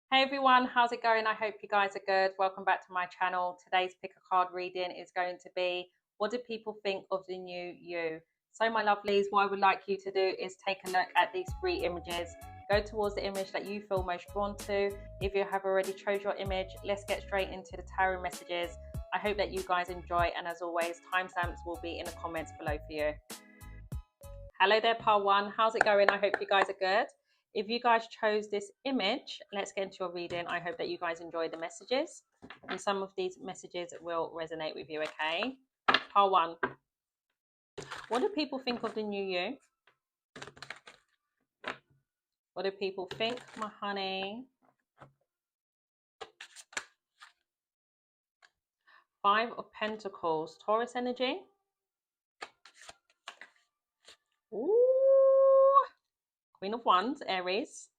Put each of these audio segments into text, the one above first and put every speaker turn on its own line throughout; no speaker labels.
Hey everyone, how's it going? I hope you guys are good. Welcome back to my channel. Today's pick a card reading is going to be, what do people think of the new you? So my lovelies, what I would like you to do is take a look at these three images. Go towards the image that you feel most drawn to. If you have already chose your image, let's get straight into the tarot messages. I hope that you guys enjoy, and as always, timestamps will be in the comments below for you. Hello there, part one. How's it going? I hope you guys are good. If you guys chose this image, let's get into your reading. I hope that you guys enjoy the messages, and some of these messages will resonate with you, okay? Part one. What do people think of the new you? What do people think, my honey? Five of Pentacles, Taurus energy. Ooh. Queen of Wands, Aries.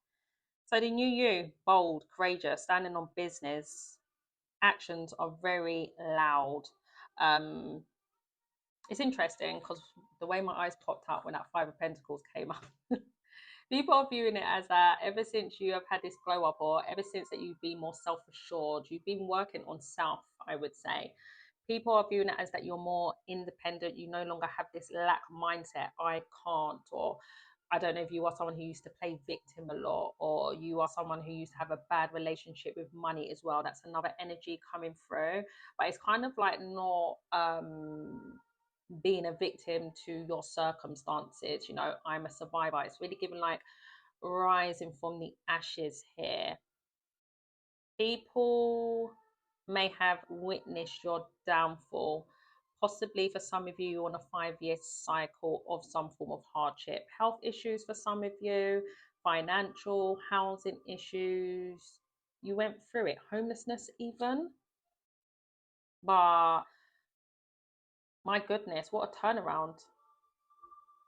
So the new you, bold, courageous, standing on business. Actions are very loud. It's interesting because the way my eyes popped up when that Five of Pentacles came up, people are viewing it as that ever since you have had this glow up, or ever since that you've been more self-assured, you've been working on self, I would say. People are viewing it as that you're more independent. You no longer have this lack mindset. I can't, or I don't know if you are someone who used to play victim a lot, or you are someone who used to have a bad relationship with money as well. That's another energy coming through. But it's kind of like not being a victim to your circumstances. You know, I'm a survivor. It's really given like rising from the ashes here. People may have witnessed your downfall. Possibly for some of you on a 5-year cycle of some form of hardship. Health issues for some of you, financial, housing issues. You went through it, homelessness even. But my goodness, what a turnaround.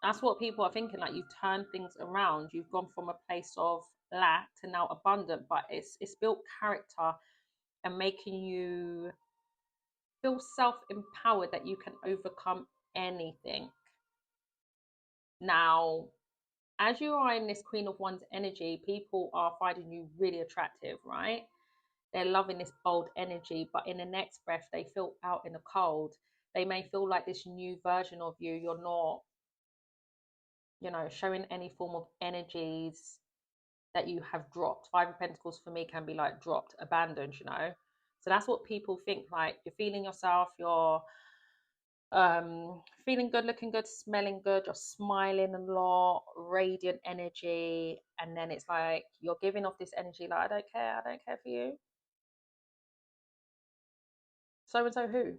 That's what people are thinking, like you've turned things around. You've gone from a place of lack to now abundant, but it's built character and making you feel self-empowered that you can overcome anything. Now, as you are in this Queen of Wands energy, people are finding you really attractive, right? They're loving this bold energy, but in the next breath, they feel out in the cold. They may feel like this new version of you, you're not, you know, showing any form of energies that you have dropped. Five of Pentacles for me can be like dropped, abandoned, you know. So that's what people think. Like you're feeling yourself, you're feeling good, looking good, smelling good, you're smiling a lot, radiant energy, and then it's like you're giving off this energy like, I don't care for you. So and so who?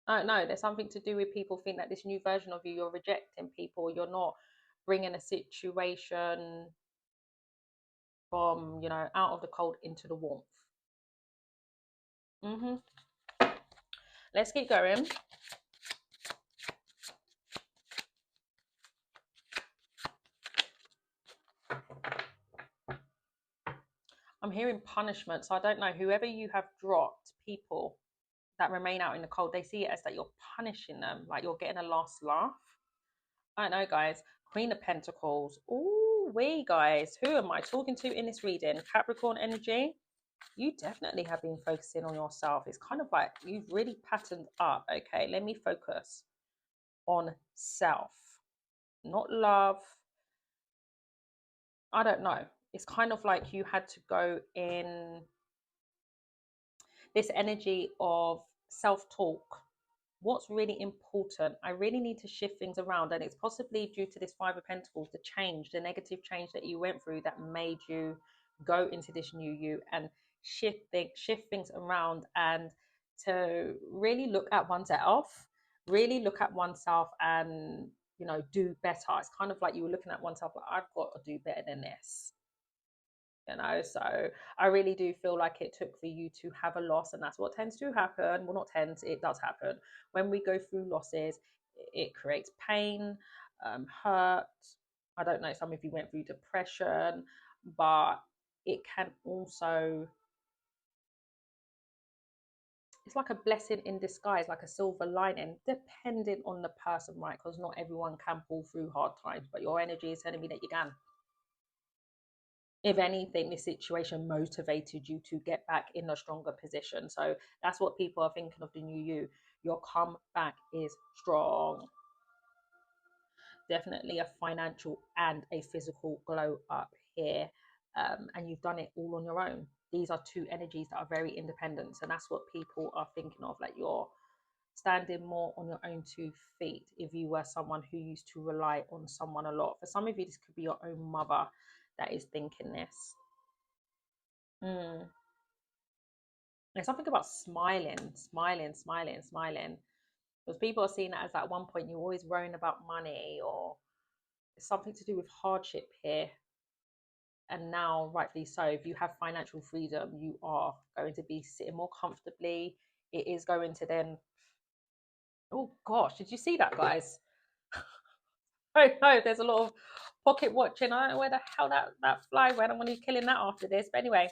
I don't know. There's something to do with people think that this new version of you, you're rejecting people, you're not bringing a situation from, you know, out of the cold into the warmth. Let's keep going. I'm hearing punishment. So I don't know, whoever you have dropped, people that remain out in the cold, they see it as that you're punishing them, like you're getting a last laugh. I don't know, guys. Queen of Pentacles. Oh, we guys, who am I talking to in this reading? Capricorn energy. You definitely have been focusing on yourself. It's kind of like you've really patterned up. Okay, let me focus on self, not love. I don't know. It's kind of like you had to go in this energy of self-talk. What's really important? I really need to shift things around, and it's possibly due to this Five of Pentacles, the change, the negative change that you went through that made you go into this new you and shift things around, and to really look at oneself, and, you know, do better. It's kind of like you were looking at oneself like, I've got to do better than this, you know. So I really do feel like it took for you to have a loss, and that's what tends to happen. Well, not tends, it does happen when we go through losses. It creates pain, hurt. I don't know, some of you went through depression, but it can also, it's like a blessing in disguise, like a silver lining, depending on the person, right? Because not everyone can pull through hard times, but your energy is telling me that you can. if anything, this situation motivated you to get back in a stronger position. So that's what people are thinking of the new you. Your comeback is strong. Definitely a financial and a physical glow up here. And you've done it all on your own. These are two energies that are very independent. And that's what people are thinking of. Like, you're standing more on your own 2 feet if you were someone who used to rely on someone a lot. For some of you, this could be your own mother that is thinking this. There's something about smiling, smiling, smiling, smiling. Because people are seeing it as, at one point, you're always worrying about money, or it's something to do with hardship here. And now, rightfully so, if you have financial freedom, you are going to be sitting more comfortably. It is going to then, oh gosh, did you see that, guys? Oh no, there's a lot of pocket watching. I don't know where the hell that fly went. I'm going to be killing that after this. But anyway,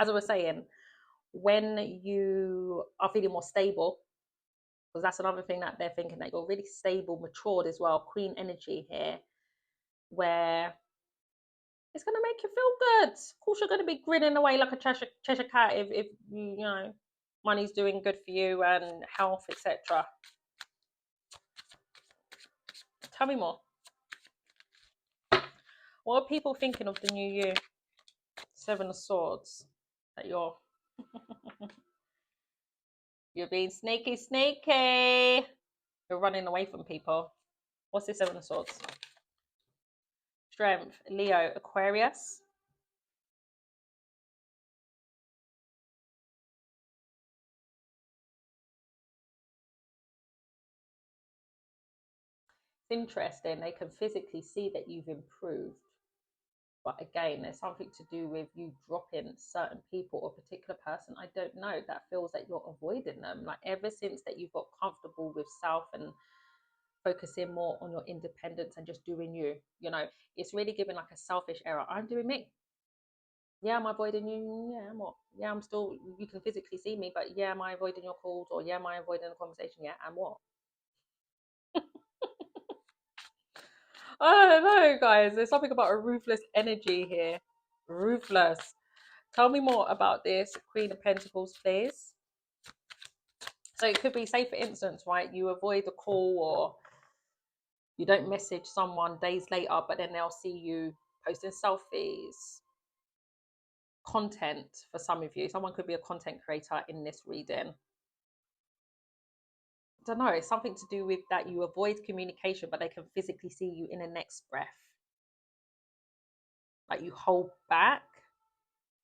as I was saying, when you are feeling more stable, because that's another thing that they're thinking, that you're really stable, matured as well. Queen energy here, where it's going to make you feel good. Of course, you're going to be grinning away like a Cheshire cat if you know money's doing good for you and health, etc. Tell me more. What are people thinking of the new you? 7 of Swords. That you're you're being sneaky, sneaky. You're running away from people. What's this 7 of Swords? Strength, Leo, Aquarius. It's interesting. They can physically see that you've improved. But again, there's something to do with you dropping certain people or particular person. I don't know. That feels like you're avoiding them. Like, ever since that you've got comfortable with self and focusing more on your independence and just doing you, it's really giving like a selfish error. I'm doing me. Yeah, am I avoiding you? Yeah, I'm what? Yeah, I'm still, you can physically see me, but yeah, am I avoiding your calls? Or yeah, am I avoiding the conversation? Yeah, and what? I don't know, guys. There's something about a ruthless energy here. Ruthless. Tell me more about this Queen of Pentacles, please. So it could be, say for instance, right, you avoid a call, or you don't message someone days later, but then they'll see you posting selfies. Content, for some of you. Someone could be a content creator in this reading. I don't know, it's something to do with that you avoid communication, but they can physically see you in the next breath. Like, you hold back,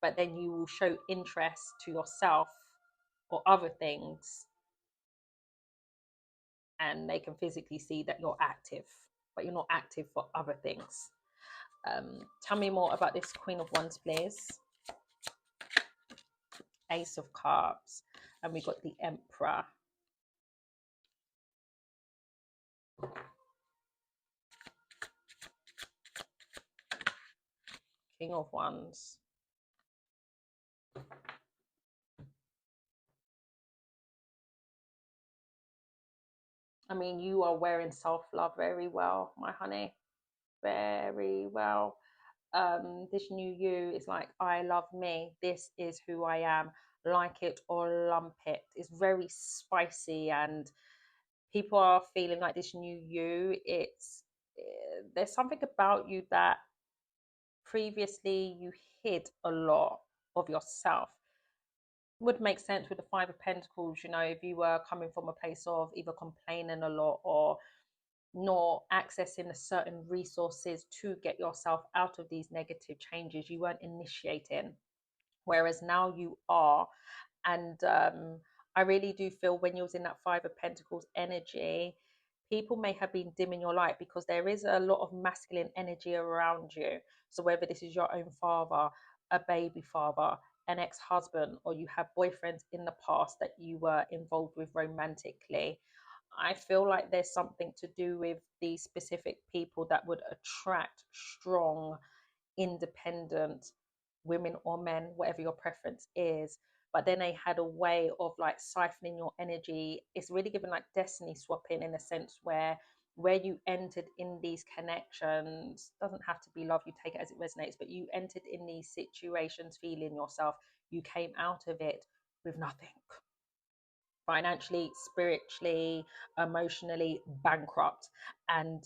but then you will show interest to yourself or other things, and they can physically see that you're active, but you're not active for other things. Tell me more about this Queen of Wands, please. Ace of Cups, and we got the Emperor. King of Wands. I mean, you are wearing self-love very well, my honey. Very well. This new you is like, I love me. This is who I am. Like it or lump it. It's very spicy, and people are feeling like this new you. There's something about you that previously you hid a lot of yourself. Would make sense with the 5 of Pentacles, if you were coming from a place of either complaining a lot or not accessing a certain resources to get yourself out of these negative changes. You weren't initiating, whereas now you are. And I really do feel when you're in that 5 of Pentacles energy, people may have been dimming your light, because there is a lot of masculine energy around you. So whether this is your own father, a baby father, an ex-husband, or you have boyfriends in the past that you were involved with romantically, I feel like there's something to do with these specific people that would attract strong, independent women or men, whatever your preference is. But then they had a way of like siphoning your energy. It's really given like destiny swapping, in a sense where where you entered in these connections, doesn't have to be love, you take it as it resonates, but you entered in these situations feeling yourself, you came out of it with nothing, financially, spiritually, emotionally bankrupt. And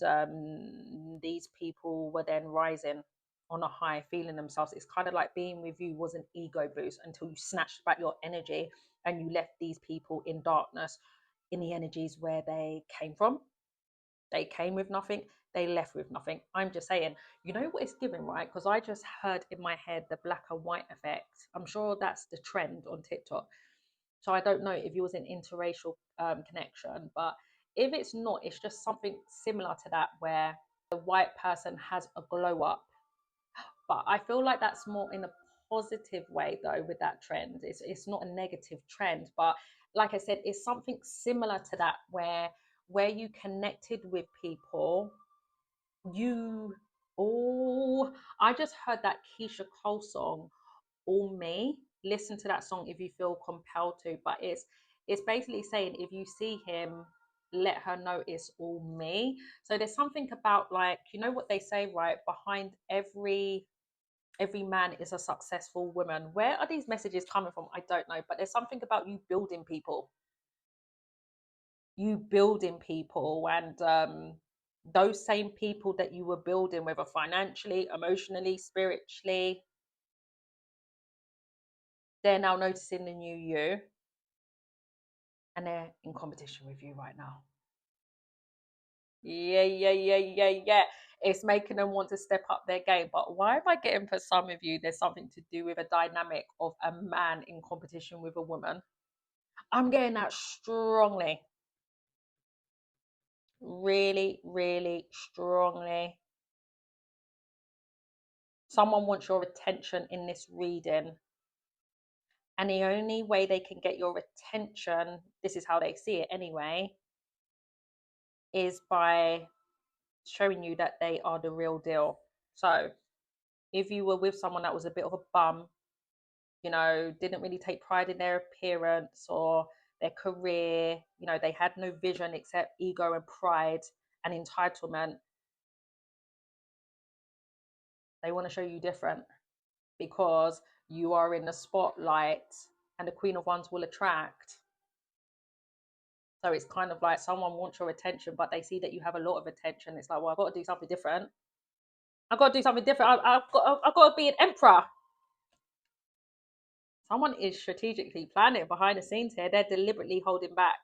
these people were then rising on a high, feeling themselves. It's kind of like being with you was an ego boost until you snatched back your energy and you left these people in darkness, in the energies where they came from. They came with nothing, they left with nothing. I'm just saying, you know what it's giving, right? Because I just heard in my head the black and white effect. I'm sure that's the trend on TikTok. So I don't know if it was an interracial connection, but if it's not, it's just something similar to that where the white person has a glow up. But I feel like that's more in a positive way though with that trend. It's not a negative trend, but like I said, it's something similar to that where you connected with people, you oh I just heard that Keisha Cole song, All Me. Listen to that song if you feel compelled to. But it's basically saying if you see him, let her know it's all me. So there's something about, like, you know what they say, right? Behind every man is a successful woman. Where are these messages coming from? I don't know. But there's something about you building people. You building people, and those same people that you were building, whether financially, emotionally, spiritually, they're now noticing the new you and they're in competition with you right now. Yeah. It's making them want to step up their game. But why am I getting, for some of you, there's something to do with a dynamic of a man in competition with a woman? I'm getting that strongly. Really, really strongly. Someone wants your attention in this reading. And the only way they can get your attention, this is how they see it anyway, is by showing you that they are the real deal. So if you were with someone that was a bit of a bum, you know, didn't really take pride in their appearance or their career, you know, they had no vision except ego and pride and entitlement, they want to show you different because you are in the spotlight and the Queen of Wands will attract. So it's kind of like someone wants your attention, but they see that you have a lot of attention. It's like, well, I've got to do something different. I've got to do something different. I've got to be an emperor. Someone is strategically planning behind the scenes here. They're deliberately holding back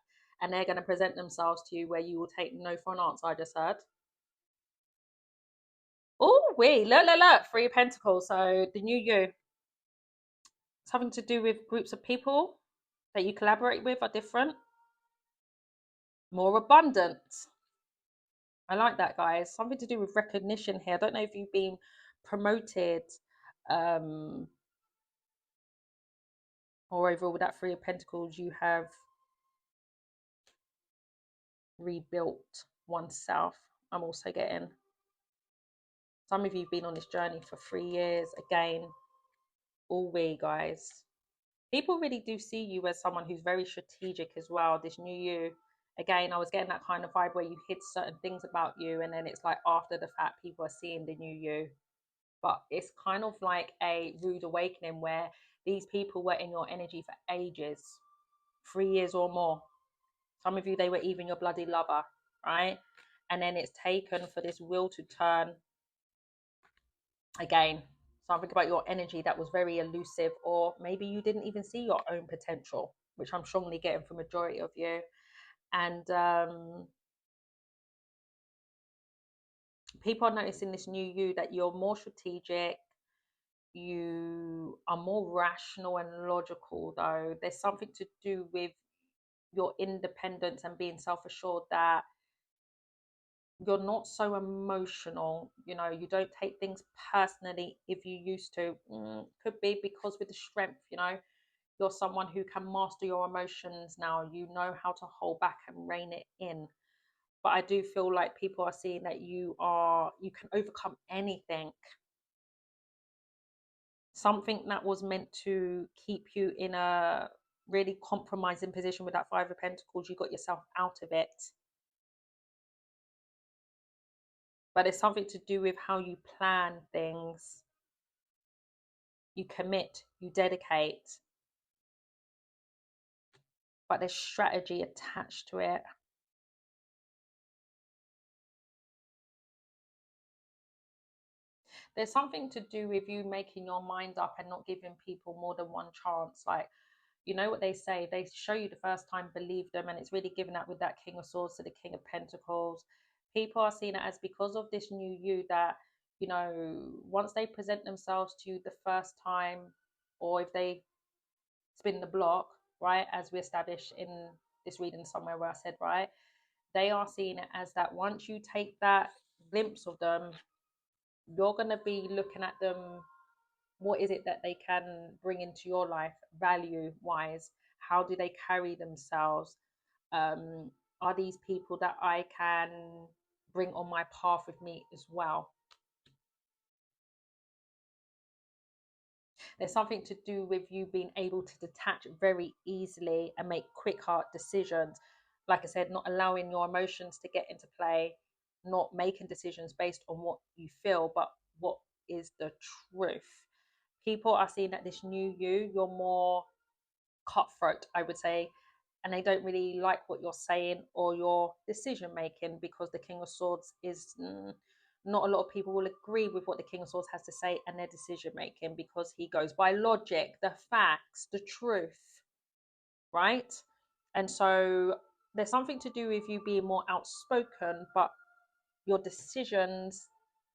and they're going to present themselves to you where you will take no for an answer, I just heard. Oh, look. Three of Pentacles. So the new you. Something to do with groups of people that you collaborate with are different. More abundant. I like that, guys. Something to do with recognition here. I don't know if you've been promoted um, or overall with that Three of Pentacles, you have rebuilt oneself. I'm also getting some of you have been on this journey for 3 years. Again, all we, guys. People really do see you as someone who's very strategic as well. This new you. Again, I was getting that kind of vibe where you hid certain things about you and then it's like after the fact people are seeing the new you. But it's kind of like a rude awakening where these people were in your energy for ages, 3 years or more. Some of you, they were even your bloody lover, right? And then it's taken for this wheel to turn again. Something about your energy that was very elusive, or maybe you didn't even see your own potential, which I'm strongly getting from majority of you. And people are noticing this new you, that you're more strategic, you are more rational and logical. Though there's something to do with your independence and being self-assured, that you're not so emotional. You know, you don't take things personally if you used to. Could be because with the strength, you know, you're someone who can master your emotions now. You know how to hold back and rein it in. But I do feel like people are seeing that you can overcome anything. Something that was meant to keep you in a really compromising position with that Five of Pentacles, you got yourself out of it. but it's something to do with how you plan things, you commit, you dedicate, but there's strategy attached to it. There's something to do with you making your mind up and not giving people more than one chance. Like, you know what they say, they show you the first time, believe them, and it's really given that with that King of Swords to the King of Pentacles. People are seeing it as, because of this new you, that, you know, once they present themselves to you the first time, or if they spin the block, right, as we established in this reading somewhere where I said, right, they are seeing it as that once you take that glimpse of them, you're going to be looking at them. What is it that they can bring into your life value wise? How do they carry themselves? Are these people that I can bring on my path with me as well? There's something to do with you being able to detach very easily and make quick heart decisions. Like I said, not allowing your emotions to get into play, not making decisions based on what you feel, but what is the truth. People are seeing that this new you, you're more cutthroat, I would say, and they don't really like what you're saying or your decision making, because the King of Swords is not a lot of people will agree with what the King of Swords has to say and their decision making, because he goes by logic, the facts, the truth, right? And so there's something to do with you being more outspoken, but your decisions,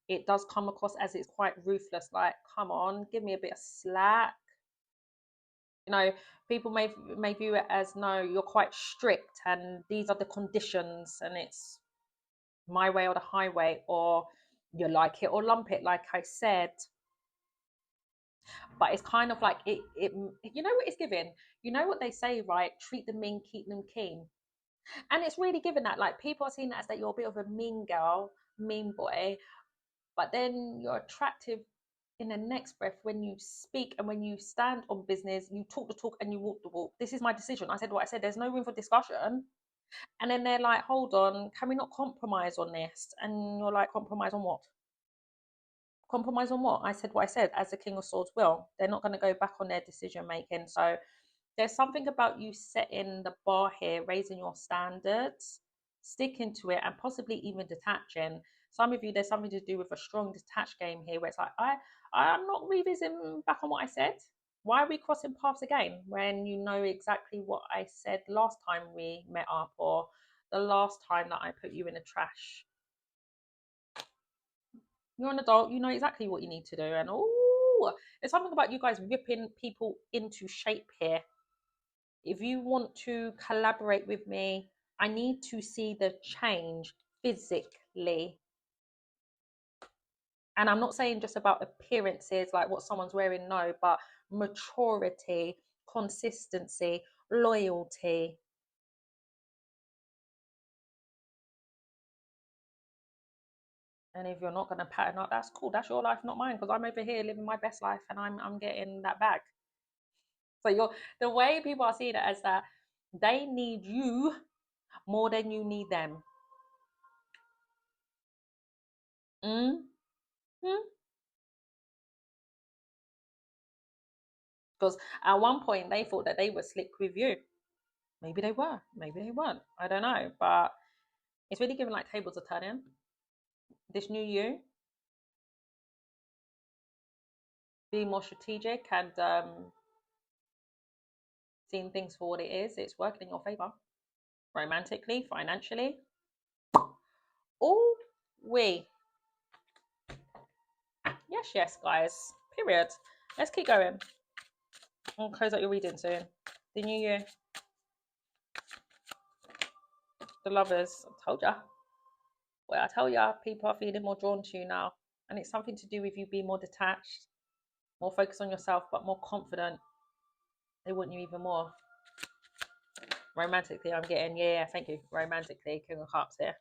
it does come across as it's quite ruthless. Like, come on, give me a bit of slack. You know, people may view it as, no, you're quite strict and these are the conditions and it's my way or the highway, or you like it or lump it, like I said. But it's kind of like it you know what it's given, you know what they say, right? Treat them mean, keep them keen. And it's really given that, like, people are seeing that as that you're a bit of a mean girl, mean boy, but then you're attractive in the next breath when you speak and when you stand on business. You talk the talk and you walk the walk. This is my decision. I said what I said. There's no room for discussion. And then they're like, hold on, can we not compromise on this? And you're like, compromise on what? Compromise on what? I said what I said, as the King of Swords will. They're not going to go back on their decision making. So there's something about you setting the bar here, raising your standards, sticking to it, and possibly even detaching. Some of you, there's something to do with a strong detached game here, where it's like, I'm not revisiting back on what I said. Why are we crossing paths again when you know exactly what I said last time we met up, or the last time that I put you in the trash? You're an adult, you know exactly what you need to do. And oh, there's something about you guys ripping people into shape here. If you want to collaborate with me, I need to see the change physically. And I'm not saying just about appearances, like what someone's wearing, no, but maturity, consistency, loyalty. And if you're not going to pattern up, that's cool. That's your life, not mine, because I'm over here living my best life and I'm getting that bag. So you're, the way people are seeing it as that they need you more than you need them. Mm-hmm. Because at one point they thought that they were slick with you. Maybe they were, maybe they weren't. I don't know. But it's really giving like tables are turning. This new you, being more strategic and seeing things for what it is, it's working in your favor. Romantically, financially. Oh, we. Yes, guys. Period. Let's keep going. I'll close out your reading soon. The new year. The lovers. I told ya. Well, I tell ya, people are feeling more drawn to you now. And it's something to do with you being more detached, more focused on yourself, but more confident. They want you even more. Romantically, I'm getting, yeah, thank you. Romantically, King of Cups here.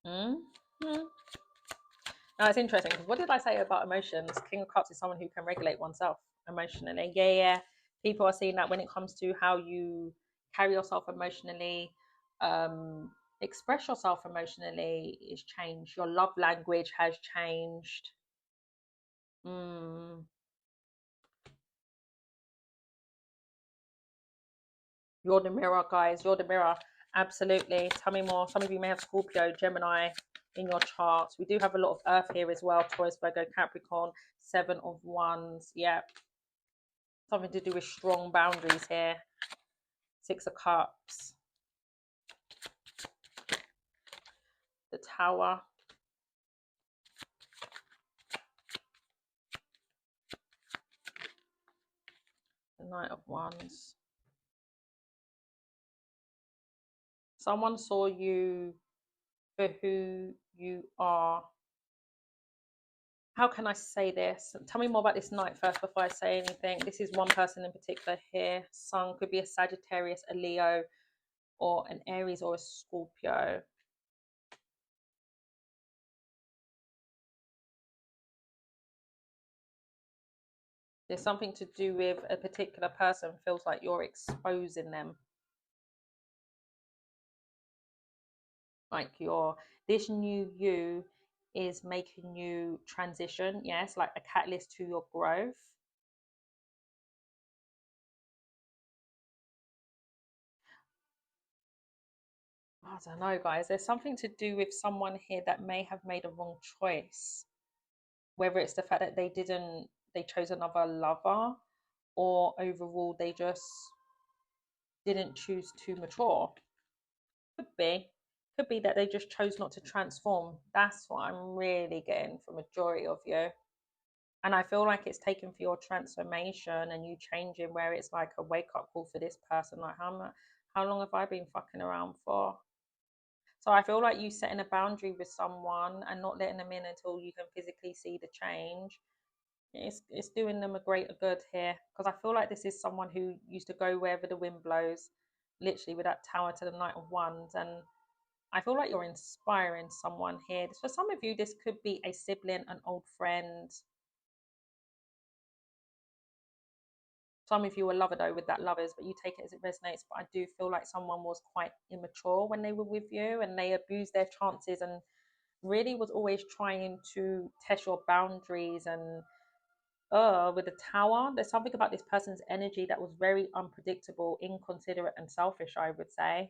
Mm-hmm. Now, it's interesting, because what did I say about emotions? King of Cups is someone who can regulate oneself emotionally. Yeah. People are seeing that when it comes to how you carry yourself emotionally, Express yourself emotionally is changed. Your love language has changed. You're the mirror, guys. You're the mirror. Absolutely. Tell me more. Some of you may have Scorpio, Gemini in your charts. We do have a lot of Earth here as well. Taurus, Virgo, Capricorn, 7 of Wands. Yeah. Something to do with strong boundaries here. 6 of Cups. The Tower. The Knight of Wands. Someone saw you for who you are. How can I say this? Tell me more about this Knight first before I say anything. This is one person in particular here. Sun could be a Sagittarius, a Leo, or an Aries or a Scorpio. There's something to do with a particular person feels like you're exposing them. Like this new you is making you transition. Yes, like a catalyst to your growth. I don't know, guys. There's something to do with someone here that may have made a wrong choice. Whether it's the fact that they chose another lover, or overall they just didn't choose to mature. Could be that they just chose not to transform. That's what I'm really getting from majority of you. And I feel like it's taken for your transformation and you changing, where it's like a wake up call for this person. Like, how long have I been fucking around for? So I feel like you setting a boundary with someone and not letting them in until you can physically see the change. It's doing them a greater good here, because I feel like this is someone who used to go wherever the wind blows, literally with that Tower to the Knight of Wands. And I feel like you're inspiring someone here. For some of you, this could be a sibling, an old friend. Some of you are lover though with that Lovers, but you take it as it resonates. But I do feel like someone was quite immature when they were with you, and they abused their chances and really was always trying to test your boundaries. And with the Tower, there's something about this person's energy that was very unpredictable, inconsiderate, and selfish, I would say.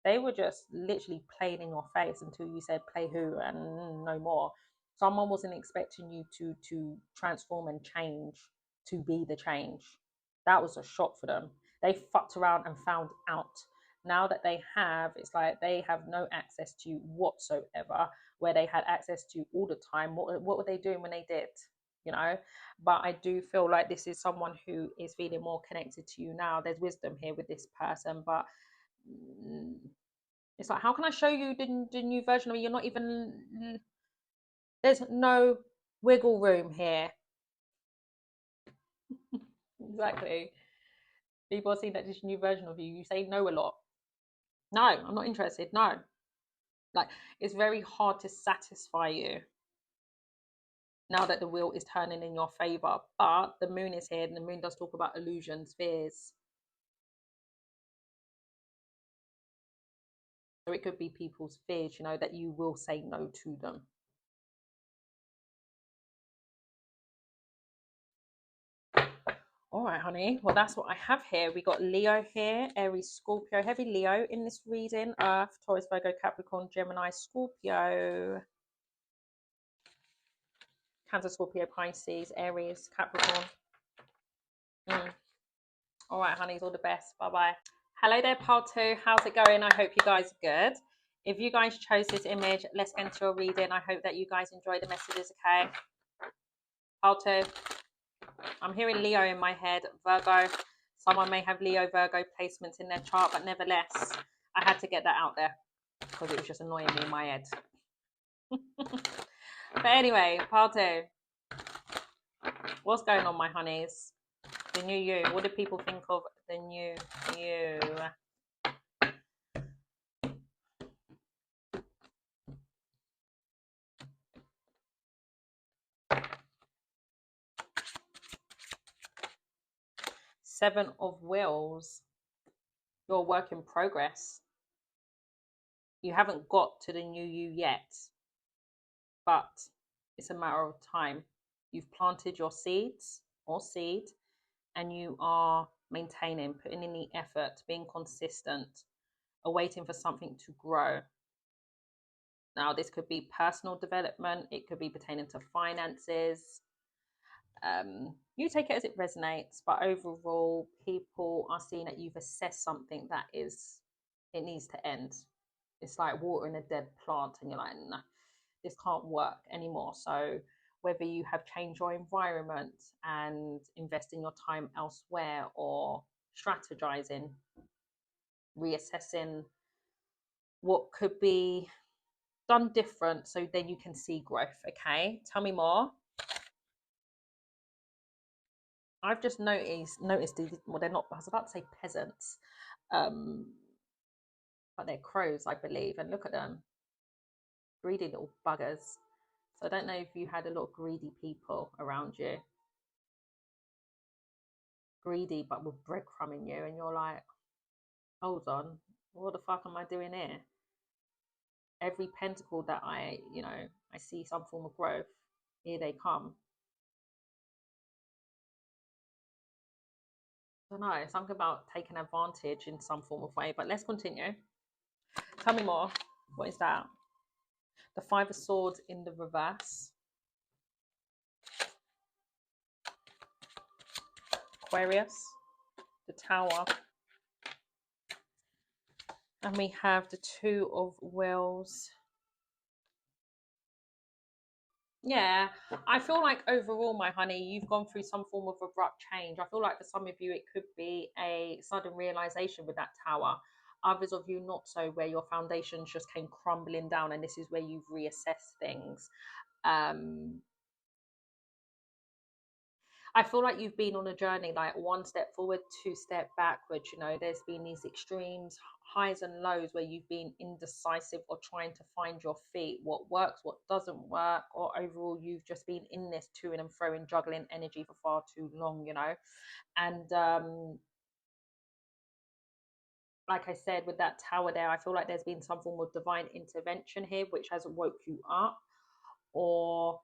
They were just literally playing in your face until you said play who and no more. Someone wasn't expecting you to transform and change, to be the change. That was a shock for them. They fucked around and found out. Now that they have, it's like they have no access to you whatsoever, where they had access to you all the time. What were they doing when they did? You know. But I do feel like this is someone who is feeling more connected to you now. There's wisdom here with this person, but it's like, how can I show you the new version of me? You're not even, there's no wiggle room here. Exactly. People are seeing that this new version of you. You say no a lot. No, I'm not interested. No. Like, it's very hard to satisfy you now that the wheel is turning in your favor. But the moon is here, and the moon does talk about illusions, fears. So it could be people's fears, you know, that you will say no to them. All right, honey. Well, that's what I have here. We got Leo here, Aries, Scorpio, heavy Leo in this reading. Earth, Taurus, Virgo, Capricorn, Gemini, Scorpio, Cancer, Scorpio, Pisces, Aries, Capricorn. All right, honeys. All the best. Bye-bye. Hello there, part 2. How's it going? I hope you guys are good. If you guys chose this image, let's get into your reading. I hope that you guys enjoy the messages, okay? Part 2. I'm hearing Leo in my head, Virgo. Someone may have Leo, Virgo placements in their chart, but nevertheless, I had to get that out there because it was just annoying me in my head. But anyway, part 2. What's going on, my honeys? The new you. What do people think of the new you? Seven of Wheels. You're a work in progress. You haven't got to the new you yet, but it's a matter of time. You've planted your seeds or seed, and you are maintaining, putting in the effort, being consistent, awaiting for something to grow. Now, this could be personal development, it could be pertaining to finances. You take it as it resonates, but overall, people are seeing that you've assessed something that is, it needs to end. It's like watering a dead plant, and you're like, nah, this can't work anymore. So, whether you have changed your environment and investing your time elsewhere, or strategizing, reassessing what could be done different, so then you can see growth. Okay, tell me more. I've just noticed these, well, they're not, I was about to say peasants, um but they're crows, I believe, and look at them, greedy little buggers. So I don't know if you had a lot of greedy people around you, greedy but with breadcrumbing you, and you're like, hold on, what the fuck am I doing here? Every pentacle that I see some form of growth, here they come. I don't know, something about taking advantage in some form of way, but let's continue. Tell me more. What is that? The Five of Swords in the reverse. Aquarius. The Tower. And we have the Two of Wheels. Yeah, I feel like overall, my honey, you've gone through some form of abrupt change. I feel like for some of you, it could be a sudden realization with that Tower. Others of you, not so, where your foundations just came crumbling down, and this is where you've reassessed things. I feel like you've been on a journey, like one step forward, two step backwards. There's been these extremes, highs and lows, where you've been indecisive or trying to find your feet, what works, what doesn't work, or overall, you've just been in this to and fro and juggling energy for far too long, And like I said, with that Tower there, I feel like there's been some form of divine intervention here, which has woke you up, or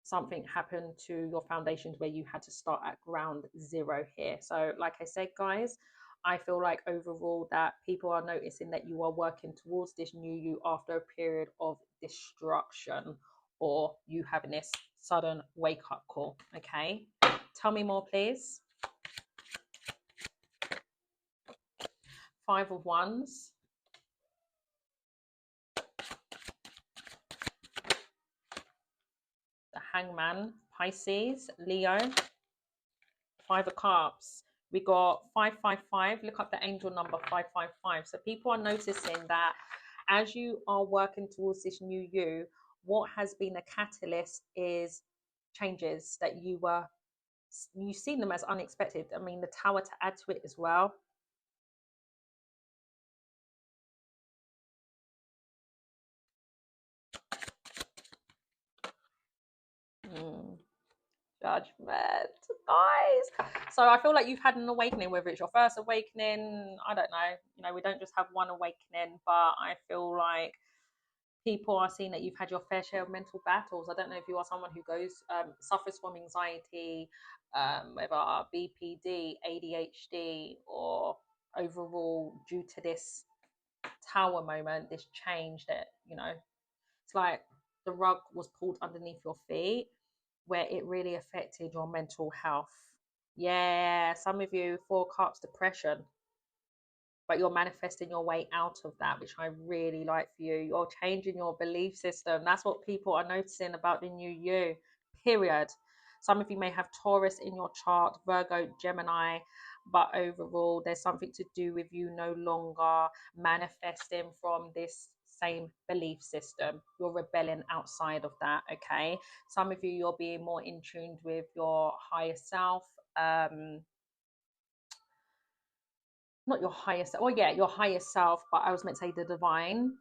something happened to your foundations where you had to start at ground zero here. So like I said, guys, I feel like overall that people are noticing that you are working towards this new you after a period of destruction, or you having this sudden wake up call. Okay, tell me more, please. Five of Wands. The Hangman. Pisces. Leo. Five of Cups. We got 555. Look up the angel number 555. So people are noticing that as you are working towards this new you, what has been a catalyst is changes that you've seen them as unexpected. I mean, the Tower to add to it as well. Judgment, guys. So I feel like you've had an awakening, whether it's your first awakening, I don't know. We don't just have one awakening, but I feel like people are seeing that you've had your fair share of mental battles. I don't know if you are someone who suffers from anxiety, whether BPD, ADHD, or overall due to this Tower moment, this change that, it's like the rug was pulled underneath your feet, where it really affected your mental health. Yeah, some of you, Four Cups, depression, but you're manifesting your way out of that, which I really like for you. You're changing your belief system. That's what people are noticing about the new you, period. Some of you may have Taurus in your chart, Virgo, Gemini, but overall, there's something to do with you no longer manifesting from this same belief system. You're rebelling outside of that, okay? Some of you, you're being more in tune with your higher self. Not your highest, well, yeah, your higher self, but I was meant to say the divine,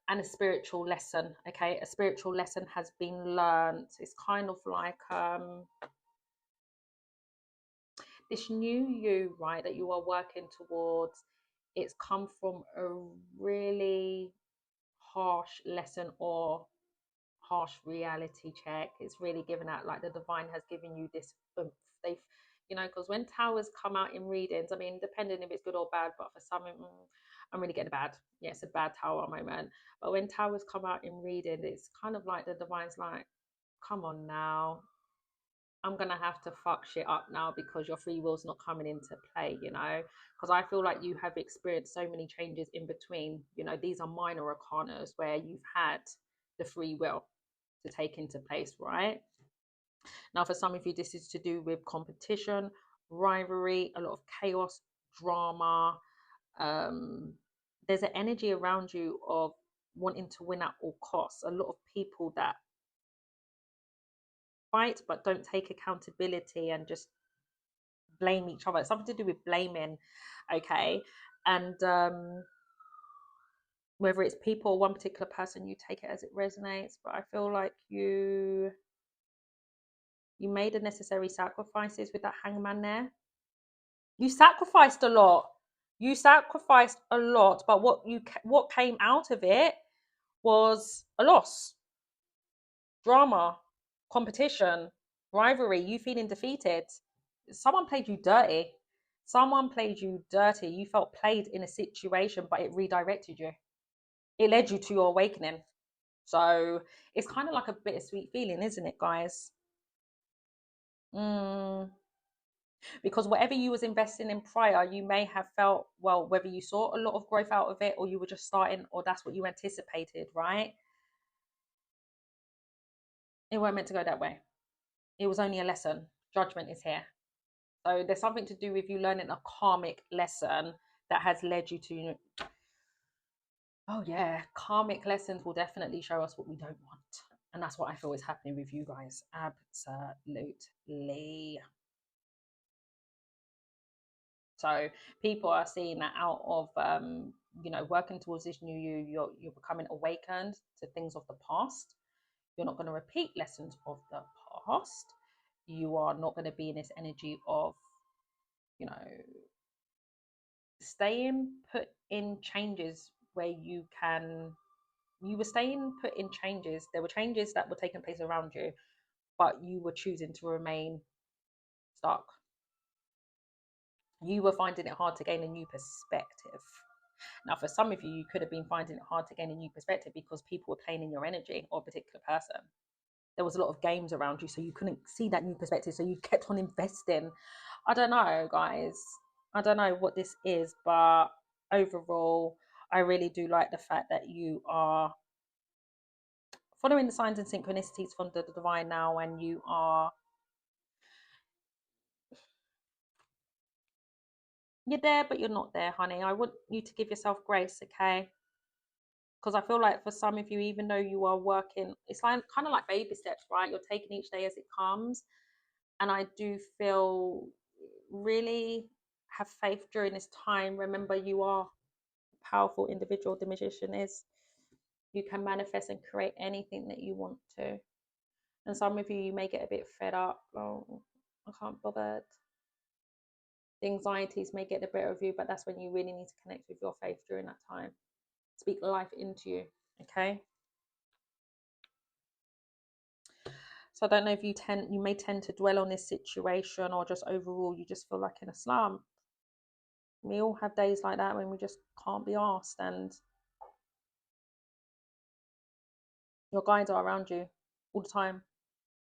and a spiritual lesson. Okay, a spiritual lesson has been learned. It's kind of like this new you, right, that you are working towards. it's come from a really harsh lesson or harsh reality check. It's really given out like the divine has given you this oomph. They've, you know, because when towers come out in readings, I mean, depending if it's good or bad, but for some, I'm really getting bad. Yeah, it's a bad tower moment. But when towers come out in reading, it's kind of like the divine's like, come on now, I'm gonna have to fuck shit up now because your free will's not coming into play, you know. Because I feel like you have experienced so many changes in between. You know, these are minor arcanas where you've had the free will to take into place, right? Now, for some of you, this is to do with competition, rivalry, a lot of chaos, drama. There's an energy around you of wanting to win at all costs. A lot of people that fight but don't take accountability and just blame each other. It's something to do with blaming, okay? And whether it's people or one particular person, you take it as it resonates. But I feel like you made the necessary sacrifices with that hangman there. You sacrificed a lot. You sacrificed a lot, but what came out of it was a loss, drama, competition, rivalry, you feeling defeated. Someone played you dirty. Someone played you dirty. You felt played in a situation, but it redirected you. It led you to your awakening. So it's kind of like a bittersweet feeling, isn't it, guys? Because whatever you was investing in prior, you may have felt, well, whether you saw a lot of growth out of it or you were just starting or that's what you anticipated, right? It weren't meant to go that way. It was only a lesson. Judgment is here. So there's something to do with you learning a karmic lesson that has led you to, oh yeah, karmic lessons will definitely show us what we don't want. And that's what I feel is happening with you guys. Absolutely. So people are seeing that out of, you know, working towards this new you, you're becoming awakened to things of the past. You're not going to repeat lessons of the past. You are not going to be in this energy of, you know, staying put in changes where you were staying put in changes. There were changes that were taking place around you, but you were choosing to remain stuck. You were finding it hard to gain a new perspective. Now, for some of you, you could have been finding it hard to gain a new perspective because people were playing in your energy or a particular person. There was a lot of games around you, so you couldn't see that new perspective. So you kept on investing. I don't know, guys. I don't know what this is, but overall, I really do like the fact that you are following the signs and synchronicities from the divine now, and you're there, but you're not there, honey. I want you to give yourself grace, okay? Because I feel like for some of you, even though you are working, it's like kind of like baby steps, right? You're taking each day as it comes. And I do feel really have faith during this time. Remember, you are a powerful individual. The magician is. You can manifest and create anything that you want to. And some of you, you may get a bit fed up. Oh, I can't bother. The anxieties may get the better of you, but that's when you really need to connect with your faith during that time. Speak life into you, okay? So I don't know if you may tend to dwell on this situation, or just overall you just feel like in a slump. We all have days like that when we just can't be asked, and your guides are around you all the time.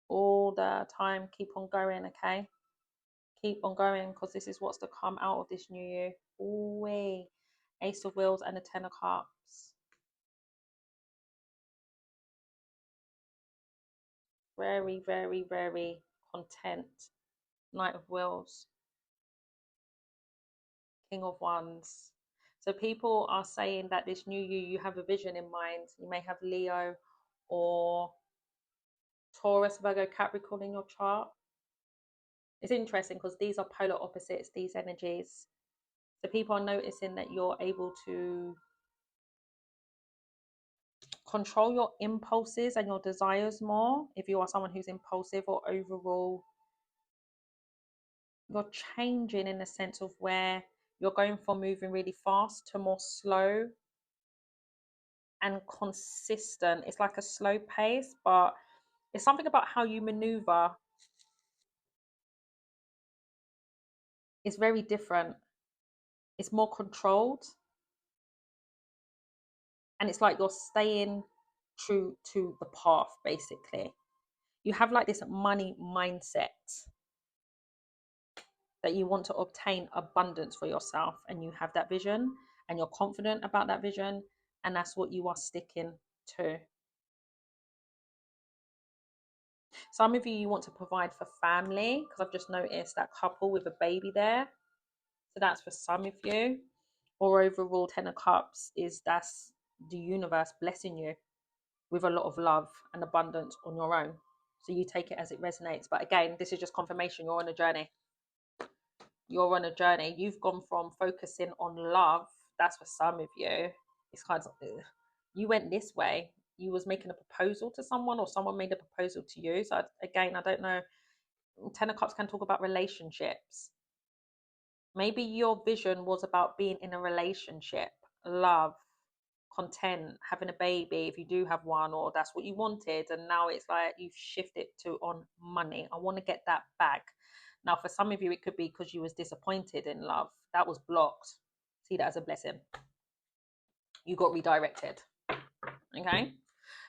All the time. Keep on going, okay? Keep on going, because this is what's to come out of this new year. Ooh, Ace of Wheels and the Ten of Cups. Very, very, very content. Knight of Wheels. King of Wands. So people are saying that this new you have a vision in mind. You may have Leo or Taurus, Virgo, Capricorn in your chart. It's interesting because these are polar opposites, these energies. So people are noticing that you're able to control your impulses and your desires more. If you are someone who's impulsive, or overall, you're changing in the sense of where You're going from moving really fast to more slow and consistent. It's like a slow pace, but it's something about how you maneuver. It's very different. It's more controlled, and it's like you're staying true to the path, basically. You have like this money mindset that you want to obtain abundance for yourself, and you have that vision and you're confident about that vision, and that's what you are sticking to. Some of you want to provide for family, because I've just noticed that couple with a baby there. So that's for some of you. Or overall, 10 of Cups is that's the universe blessing you with a lot of love and abundance on your own. So you take it as it resonates. But again, this is just confirmation. You're on a journey. You're on a journey. You've gone from focusing on love. That's for some of you. It's kind of, you went this way. You was making a proposal to someone, or someone made a proposal to you. So again, I don't know. 10 of Cups can talk about relationships. Maybe your vision was about being in a relationship, love, content, having a baby if you do have one, or that's what you wanted, and now it's like you've shifted to on money. I want to get that back. Now for some of you it could be because you was disappointed in love, that was blocked. See that as a blessing. You got redirected. Okay,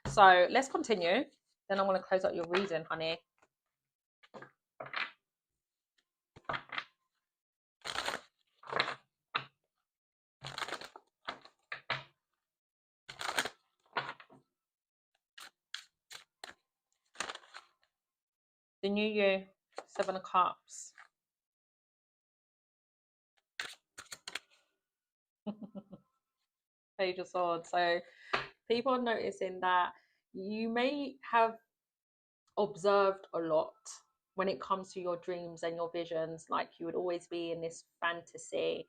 so let's continue. Then I want to close out your reading, honey. The new you, 7 of Cups. Page of Swords. So people are noticing that you may have observed a lot when it comes to your dreams and your visions. Like you would always be in this fantasy,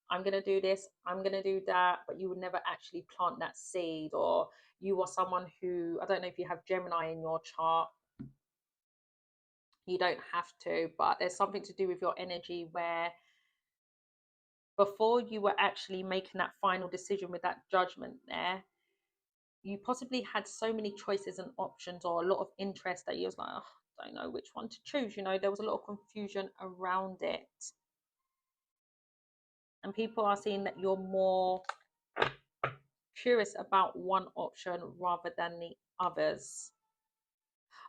I'm going to do this, I'm going to do that, but you would never actually plant that seed. Or you are someone who, I don't know if you have Gemini in your chart, you don't have to, but there's something to do with your energy where before you were actually making that final decision with that judgment there, you possibly had so many choices and options, or a lot of interest, that you was like, oh, I don't know which one to choose. You know, there was a lot of confusion around it. And people are seeing that you're more curious about one option rather than the others.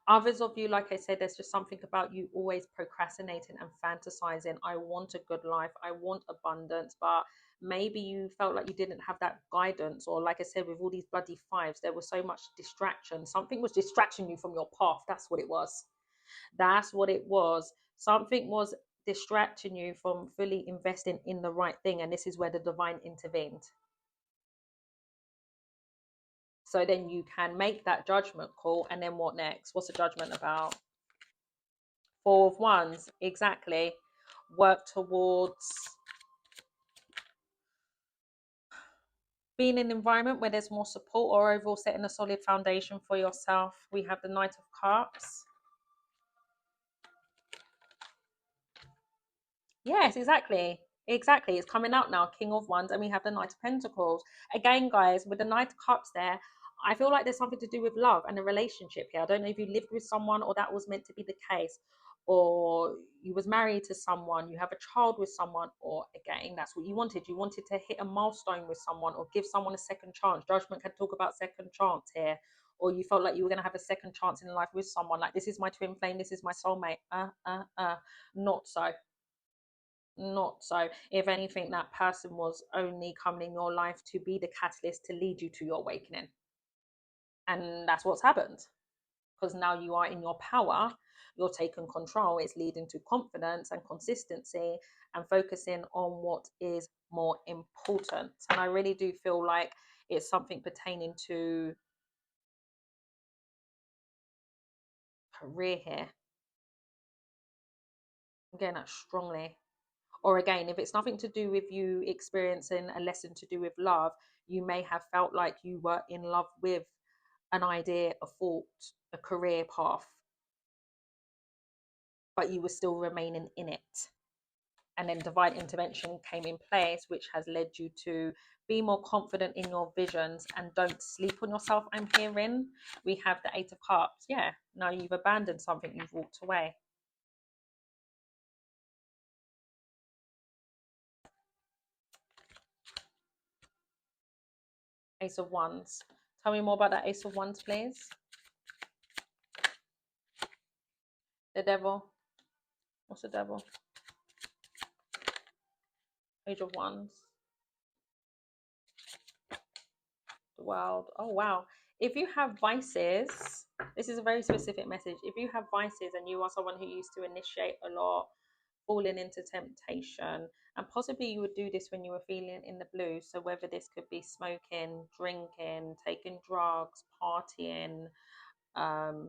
Others of you, like I said, there's just something about you always procrastinating and fantasizing. I want a good life, I want abundance, but maybe you felt like you didn't have that guidance. Or like I said, with all these bloody fives, there was so much distraction. Something was distracting you from your path. That's what it was. That's what it was. Something was distracting you from fully investing in the right thing. And this is where the divine intervened. So then you can make that judgment call. And then what next? What's the judgment about? 4 of Wands, exactly. Work towards being in an environment where there's more support, or overall setting a solid foundation for yourself. We have the Knight of Cups. Yes, exactly. Exactly. It's coming out now. King of Wands, and we have the Knight of Pentacles. Again, guys, with the Knight of Cups there, I feel like there's something to do with love and a relationship here. I don't know if you lived with someone or that was meant to be the case, or you was married to someone, you have a child with someone, or again, that's what you wanted. You wanted to hit a milestone with someone or give someone a second chance. Judgment can talk about second chance here. Or you felt like you were going to have a second chance in life with someone. Like, this is my twin flame, this is my soulmate. Not so. Not so. If anything, that person was only coming in your life to be the catalyst to lead you to your awakening. And that's what's happened. Because now you are in your power, you're taking control. It's leading to confidence and consistency and focusing on what is more important. And I really do feel like it's something pertaining to career here. Again, that strongly. Or again, if it's nothing to do with you experiencing a lesson to do with love, you may have felt like you were in love with an idea, a thought, a career path, but you were still remaining in it. and then divine intervention came in place, which has led you to be more confident in your visions and don't sleep on yourself. I'm hearing we have the Eight of Cups. Yeah, now you've abandoned something, you've walked away. Ace of Wands. Tell me more about that Ace of Wands, please. The Devil. What's the Devil? Page of Wands. The World. Oh, wow. If you have vices, this is a very specific message. If you have vices and you are someone who used to initiate a lot, falling into temptation, and possibly you would do this when you were feeling in the blues. So whether this could be smoking, drinking, taking drugs, partying, um,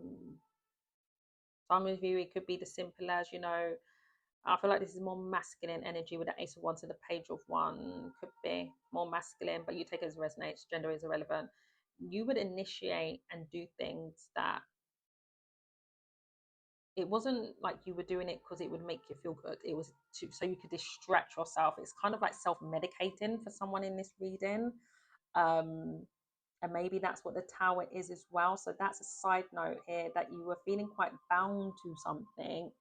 some of you, it could be the simple as, I feel like this is more masculine energy with the Ace of Wands. So the Page of One could be more masculine, but you take it as resonates. Gender is irrelevant. You would initiate and do things that it wasn't like you were doing it because it would make you feel good. It was so you could distract yourself. It's kind of like self-medicating for someone in this reading. Um, and maybe that's what the Tower is as well. So that's a side note here, that you were feeling quite bound to something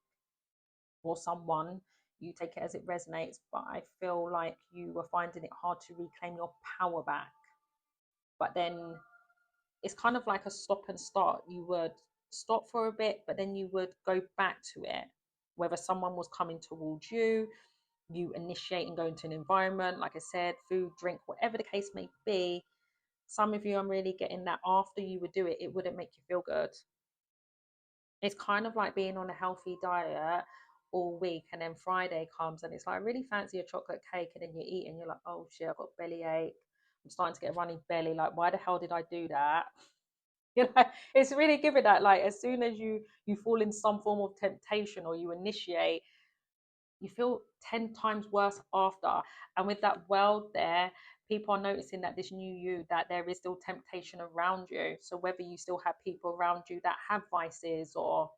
or someone. You take it as it resonates, but I feel like you were finding it hard to reclaim your power back. But then it's kind of like a stop and start. You would stop for a bit, but then you would go back to it. Whether someone was coming towards you, you initiate and go into an environment, like I said, food, drink, whatever the case may be. Some of you, I'm really getting that after you would do it, it wouldn't make you feel good. It's kind of like being on a healthy diet all week, and then Friday comes and it's like, I really fancy a chocolate cake, and then you eat and you're like, oh shit, I've got bellyache. I'm starting to get a runny belly. Like, why the hell did I do that? It's really giving that, like, as soon as you fall in some form of temptation or you initiate, you feel 10 times worse after. And with that world there, people are noticing that this new you, that there is still temptation around you. So whether you still have people around you that have vices, or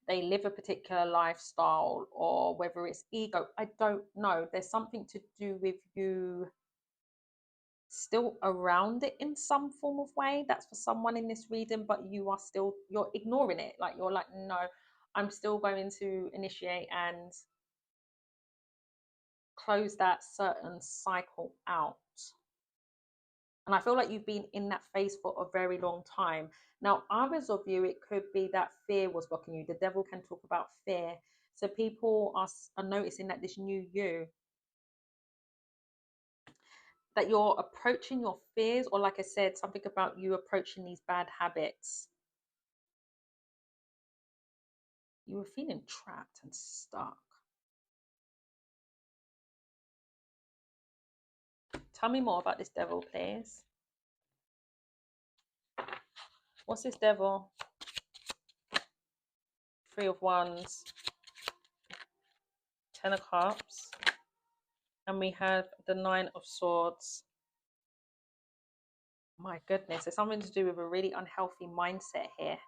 they live a particular lifestyle, or whether it's ego, I don't know, there's something to do with you still around it in some form of way. That's for someone in this reading, but you're ignoring it. Like, you're like, no, I'm still going to initiate and close that certain cycle out. And I feel like you've been in that phase for a very long time. Now, others of you, it could be that fear was blocking you. The Devil can talk about fear. So people are noticing that this new you, that you're approaching your fears, or like I said, something about you approaching these bad habits. You were feeling trapped and stuck. Tell me more about this Devil, please. What's this Devil? Three of Wands, Ten of Cups, and we have the Nine of Swords. My goodness, it's something to do with a really unhealthy mindset here.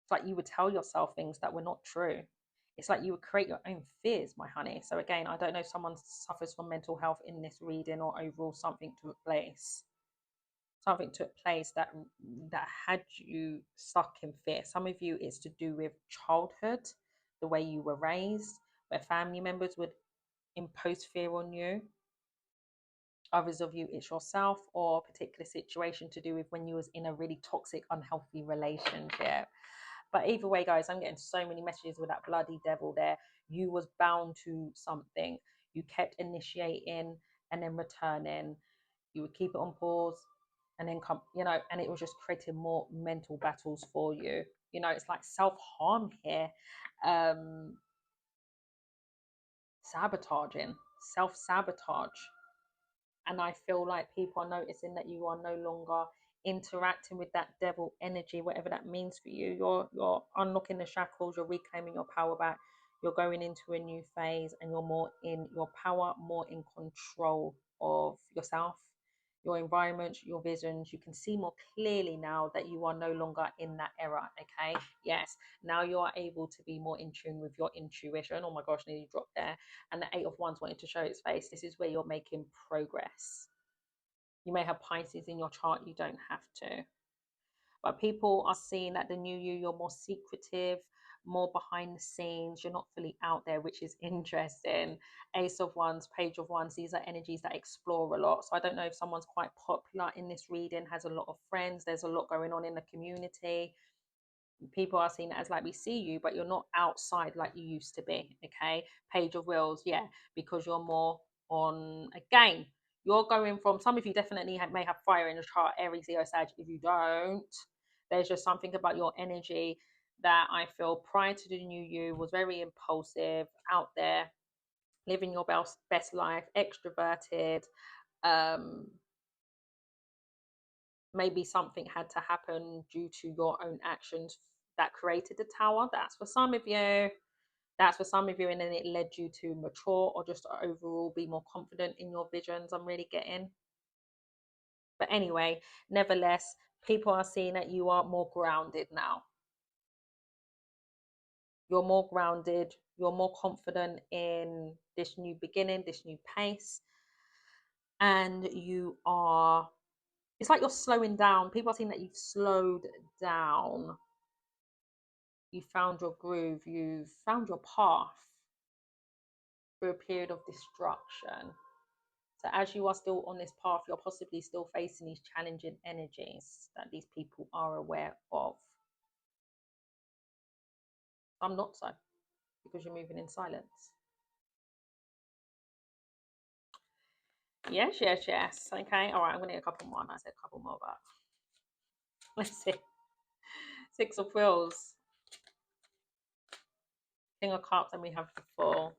It's like you would tell yourself things that were not true. It's like you would create your own fears, my honey. So again, I don't know if someone suffers from mental health in this reading, or overall something took place. Something took place that had you stuck in fear. Some of you, it's to do with childhood, the way you were raised, where family members would impose fear on you. Others of you, it's yourself, or a particular situation to do with when you was in a really toxic, unhealthy relationship. But either way, guys, I'm getting so many messages with that bloody Devil there. You was bound to something. You kept initiating and then returning. You would keep it on pause and then come, and it was just creating more mental battles for you. It's like self-harm here. Sabotaging, self-sabotage. And I feel like people are noticing that you are no longer interacting with that Devil energy, whatever that means for you. You're unlocking the shackles, you're reclaiming your power back, you're going into a new phase, and you're more in your power, more in control of yourself. your environment, your visions. You can see more clearly now that you are no longer in that era. Okay. Yes. Now you are able to be more in tune with your intuition. Oh my gosh, nearly dropped there. And the Eight of Wands wanted to show its face. This is where you're making progress. You may have Pisces in your chart. You don't have to. But people are seeing that the new you, you're more secretive, more behind the scenes. You're not fully out there, which is interesting. Ace of Wands, Page of Wands, these are energies that explore a lot. So I don't know if someone's quite popular in this reading, has a lot of friends, there's a lot going on in the community. People are seeing it as like, we see you, but you're not outside like you used to be. Okay. Page of Wheels, yeah, because you're more on, again, you're going from, some of you definitely may have fire in the chart, Aries, Leo, Sag. If you don't, there's just something about your energy that I feel prior to the new you was very impulsive, out there, living your best life, extroverted. Maybe something had to happen due to your own actions that created the tower. That's for some of you. That's for some of you, and then it led you to mature or just overall be more confident in your visions. I'm really getting. But anyway, nevertheless, people are seeing that you are more grounded now. You're more grounded. You're more confident in this new beginning, this new pace. And you are, it's like you're slowing down. People are seeing that you've slowed down. You found your groove. You've found your path through a period of destruction. So as you are still on this path, you're possibly still facing these challenging energies that these people are aware of. I'm not so, because you're moving in silence. Yes, yes, yes. Okay, all right, I'm going to get a couple more. I said a couple more, but let's see. Six of Wheels, King of Cups, and we have the Fool.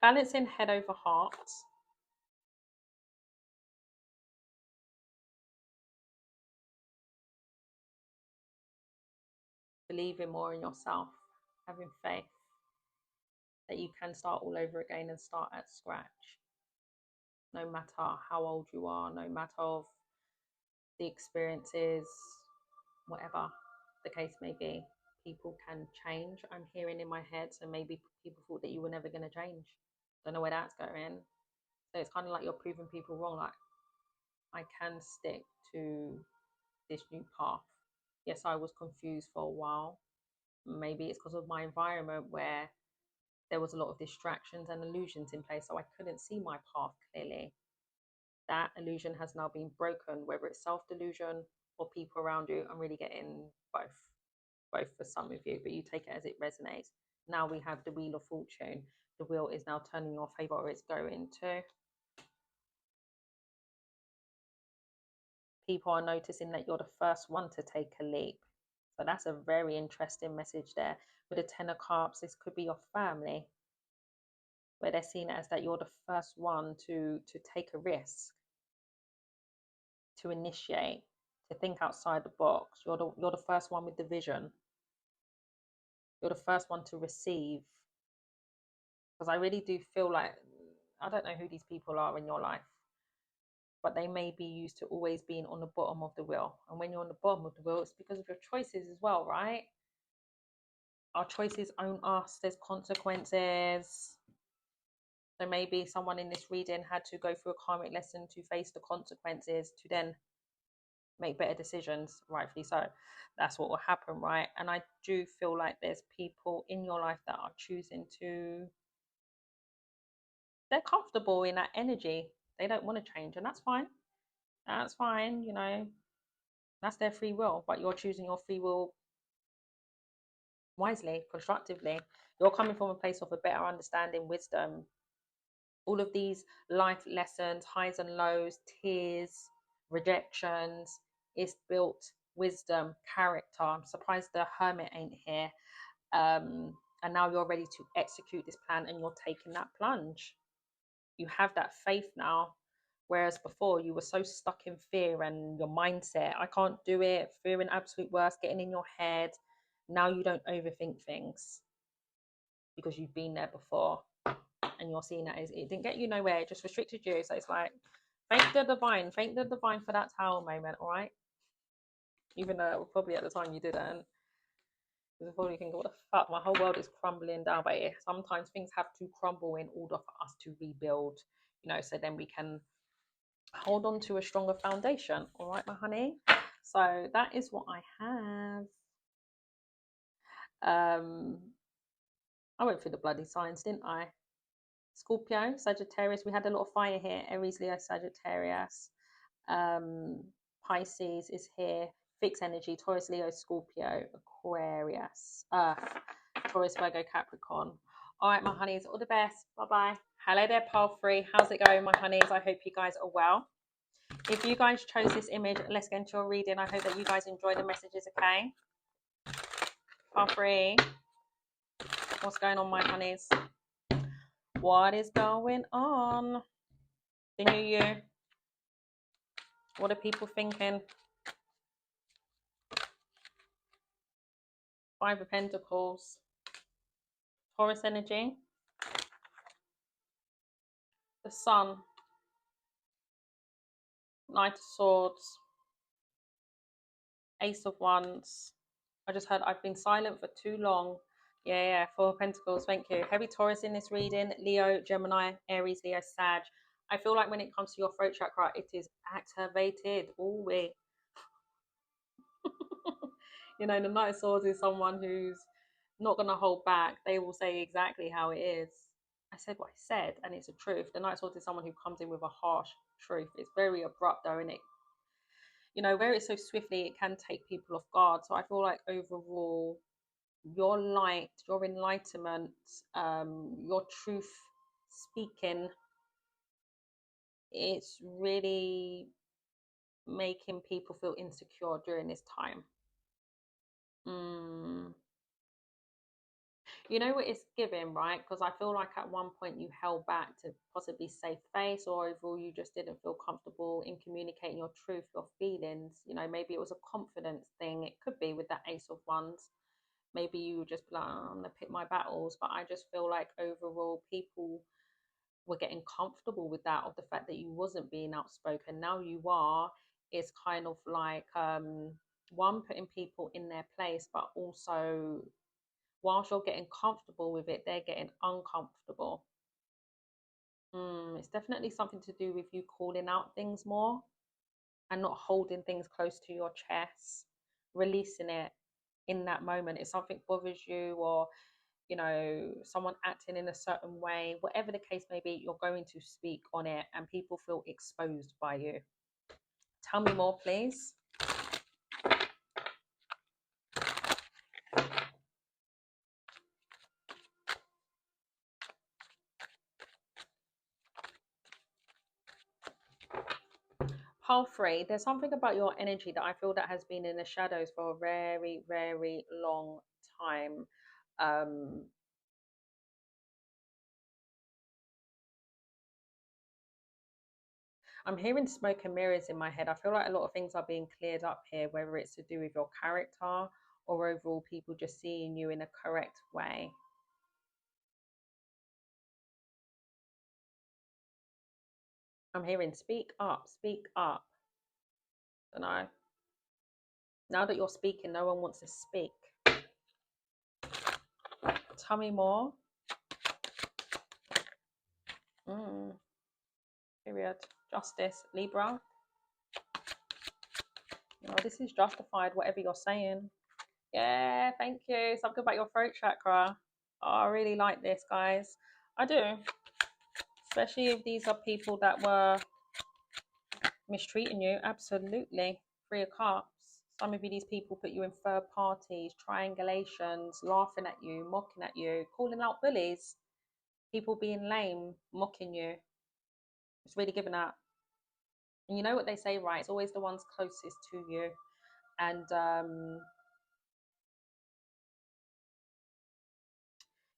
Balancing head over heart. Believing more in yourself, having faith that you can start all over again and start at scratch. No matter how old you are, no matter of the experiences, whatever the case may be, people can change. I'm hearing in my head, so maybe people thought that you were never going to change. Don't know where that's going. So it's kind of like you're proving people wrong. Like, I can stick to this new path. Yes, I was confused for a while. Maybe it's because of my environment where there was a lot of distractions and illusions in place, so I couldn't see my path clearly. That illusion has now been broken, whether it's self-delusion or people around you. I'm really getting both for some of you, but you take it as it resonates. Now we have the Wheel of Fortune. The wheel is now turning in your favor, or it's going to. People are noticing that you're the first one to take a leap. So that's a very interesting message there. With the Ten of Cups, this could be your family, where they're seeing it as that you're the first one to take a risk, to initiate, to think outside the box. You're the first one with the vision. You're the first one to receive. Because I really do feel like, I don't know who these people are in your life, but they may be used to always being on the bottom of the wheel. And when you're on the bottom of the wheel, it's because of your choices as well, right? Our choices own us. There's consequences. So maybe someone in this reading had to go through a karmic lesson to face the consequences to then make better decisions, rightfully so. That's what will happen, right? And I do feel like there's people in your life that are choosing to, they're comfortable in that energy. They don't want to change, and that's fine. That's fine, you know, that's their free will, but you're choosing your free will wisely, constructively. You're coming from a place of a better understanding, wisdom. All of these life lessons, highs and lows, tears, rejections, it's built wisdom, character. I'm surprised the Hermit ain't here. And now you're ready to execute this plan, and you're taking that plunge. You have that faith now, whereas before you were so stuck in fear and your mindset, I can't do it, fear and absolute worst getting in your head. Now you don't overthink things because you've been there before, and you're seeing that it didn't get you nowhere, it just restricted you. So it's like, thank the divine for that tower moment, all right? Even though probably at the time you didn't. Because probably thinking, what the fuck, my whole world is crumbling down. But sometimes things have to crumble in order for us to rebuild, you know, so then we can hold on to a stronger foundation. All right, my honey. So that is what I have. I went through the bloody signs, didn't I? Scorpio, Sagittarius. We had a lot of fire here. Aries, Leo, Sagittarius. Pisces is here. Fixed energy. Taurus, Leo, Scorpio, Aquarius, Earth, Taurus, Virgo, Capricorn. All right, my honeys, all the best. Bye-bye. Hello there, Pal3. How's it going, my honeys? I hope you guys are well. If you guys chose this image, let's get into your reading. I hope that you guys enjoy the messages, okay? Pal3. What's going on, my honeys? What is going on? The new year. What are people thinking? Five of Pentacles. Taurus energy. The Sun. Knight of Swords. Ace of Wands. I just heard I've been silent for too long. Yeah, Four of Pentacles. Thank you. Heavy Taurus in this reading. Leo, Gemini, Aries, Leo, Sag. I feel like when it comes to your throat chakra, it is activated. Ooh, you know, the Knight of Swords is someone who's not going to hold back. They will say exactly how it is. I said what I said, and it's a truth. The Knight of Swords is someone who comes in with a harsh truth. It's very abrupt, though, and it, you know, where it's so swiftly, it can take people off guard. So I feel like overall, your light, your enlightenment, your truth speaking, it's really making people feel insecure during this time. You know what it's giving, right? Because I feel like at one point you held back to possibly save face, or overall you just didn't feel comfortable in communicating your truth, your feelings. You know, maybe it was a confidence thing. It could be with that Ace of Wands. Maybe you would just be like, oh, I'm gonna pick my battles. But I just feel like overall people were getting comfortable with that, of the fact that you wasn't being outspoken. Now you are. It's kind of like one, putting people in their place, but also whilst you're getting comfortable with it, they're getting uncomfortable. It's definitely something to do with you calling out things more and not holding things close to your chest, releasing it in that moment. If something bothers you, or you know, someone acting in a certain way, whatever the case may be, you're going to speak on it and people feel exposed by you. Tell me more, please. Pile 3, there's something about your energy that I feel that has been in the shadows for a very, very long time. I'm hearing smoke and mirrors in my head. I feel like a lot of things are being cleared up here, whether it's to do with your character or overall people just seeing you in a correct way. I'm hearing speak up, speak up. I don't know. Now that you're speaking, no one wants to speak. Tell me more. Period. Justice, Libra. Oh, this is justified, whatever you're saying. Yeah, thank you. Something about your throat chakra. Oh, I really like this, guys. I do. Especially if these are people that were mistreating you. Absolutely. 3 of Cups. Some of you, these people put you in third parties, triangulations, laughing at you, mocking at you, calling out bullies, people being lame, mocking you. It's really giving out. And you know what they say, right? It's always the ones closest to you. And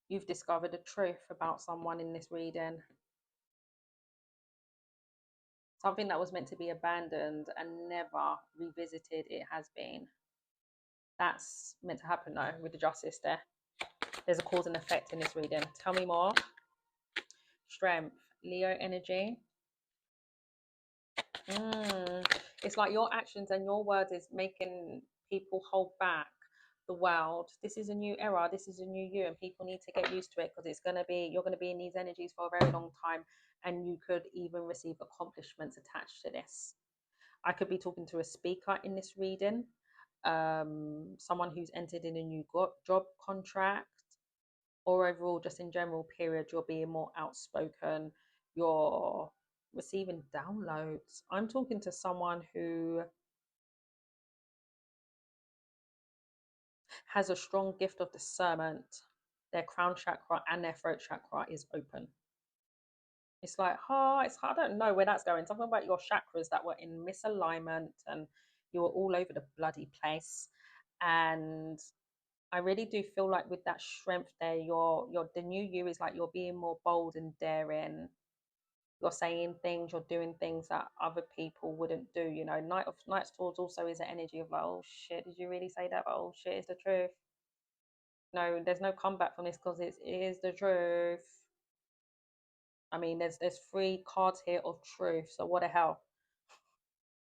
you've discovered a truth about someone in this reading. Something that was meant to be abandoned and never revisited, it has been. That's meant to happen though, with the justice there. There's a cause and effect in this reading. Tell me more. Strength, Leo energy. It's like your actions and your words is making people hold back the world. This is a new era. This is a new you, and people need to get used to it because you're gonna be in these energies for a very long time, and you could even receive accomplishments attached to this. I could be talking to a speaker in this reading, someone who's entered in a new job contract, or overall, just in general, period, you're being more outspoken, you're receiving downloads. I'm talking to someone who has a strong gift of discernment. Their crown chakra and their throat chakra is open. It's like, I don't know where that's going. Something about your chakras that were in misalignment and you were all over the bloody place. And I really do feel like with that strength there, you're the new you is like you're being more bold and daring. You're saying things, you're doing things that other people wouldn't do. You know, Knight of Swords also is an energy of like, oh shit, did you really say that? Oh shit, it's the truth. No, there's no comeback from this because it is the truth. I mean, there's three cards here of truth. So what the hell?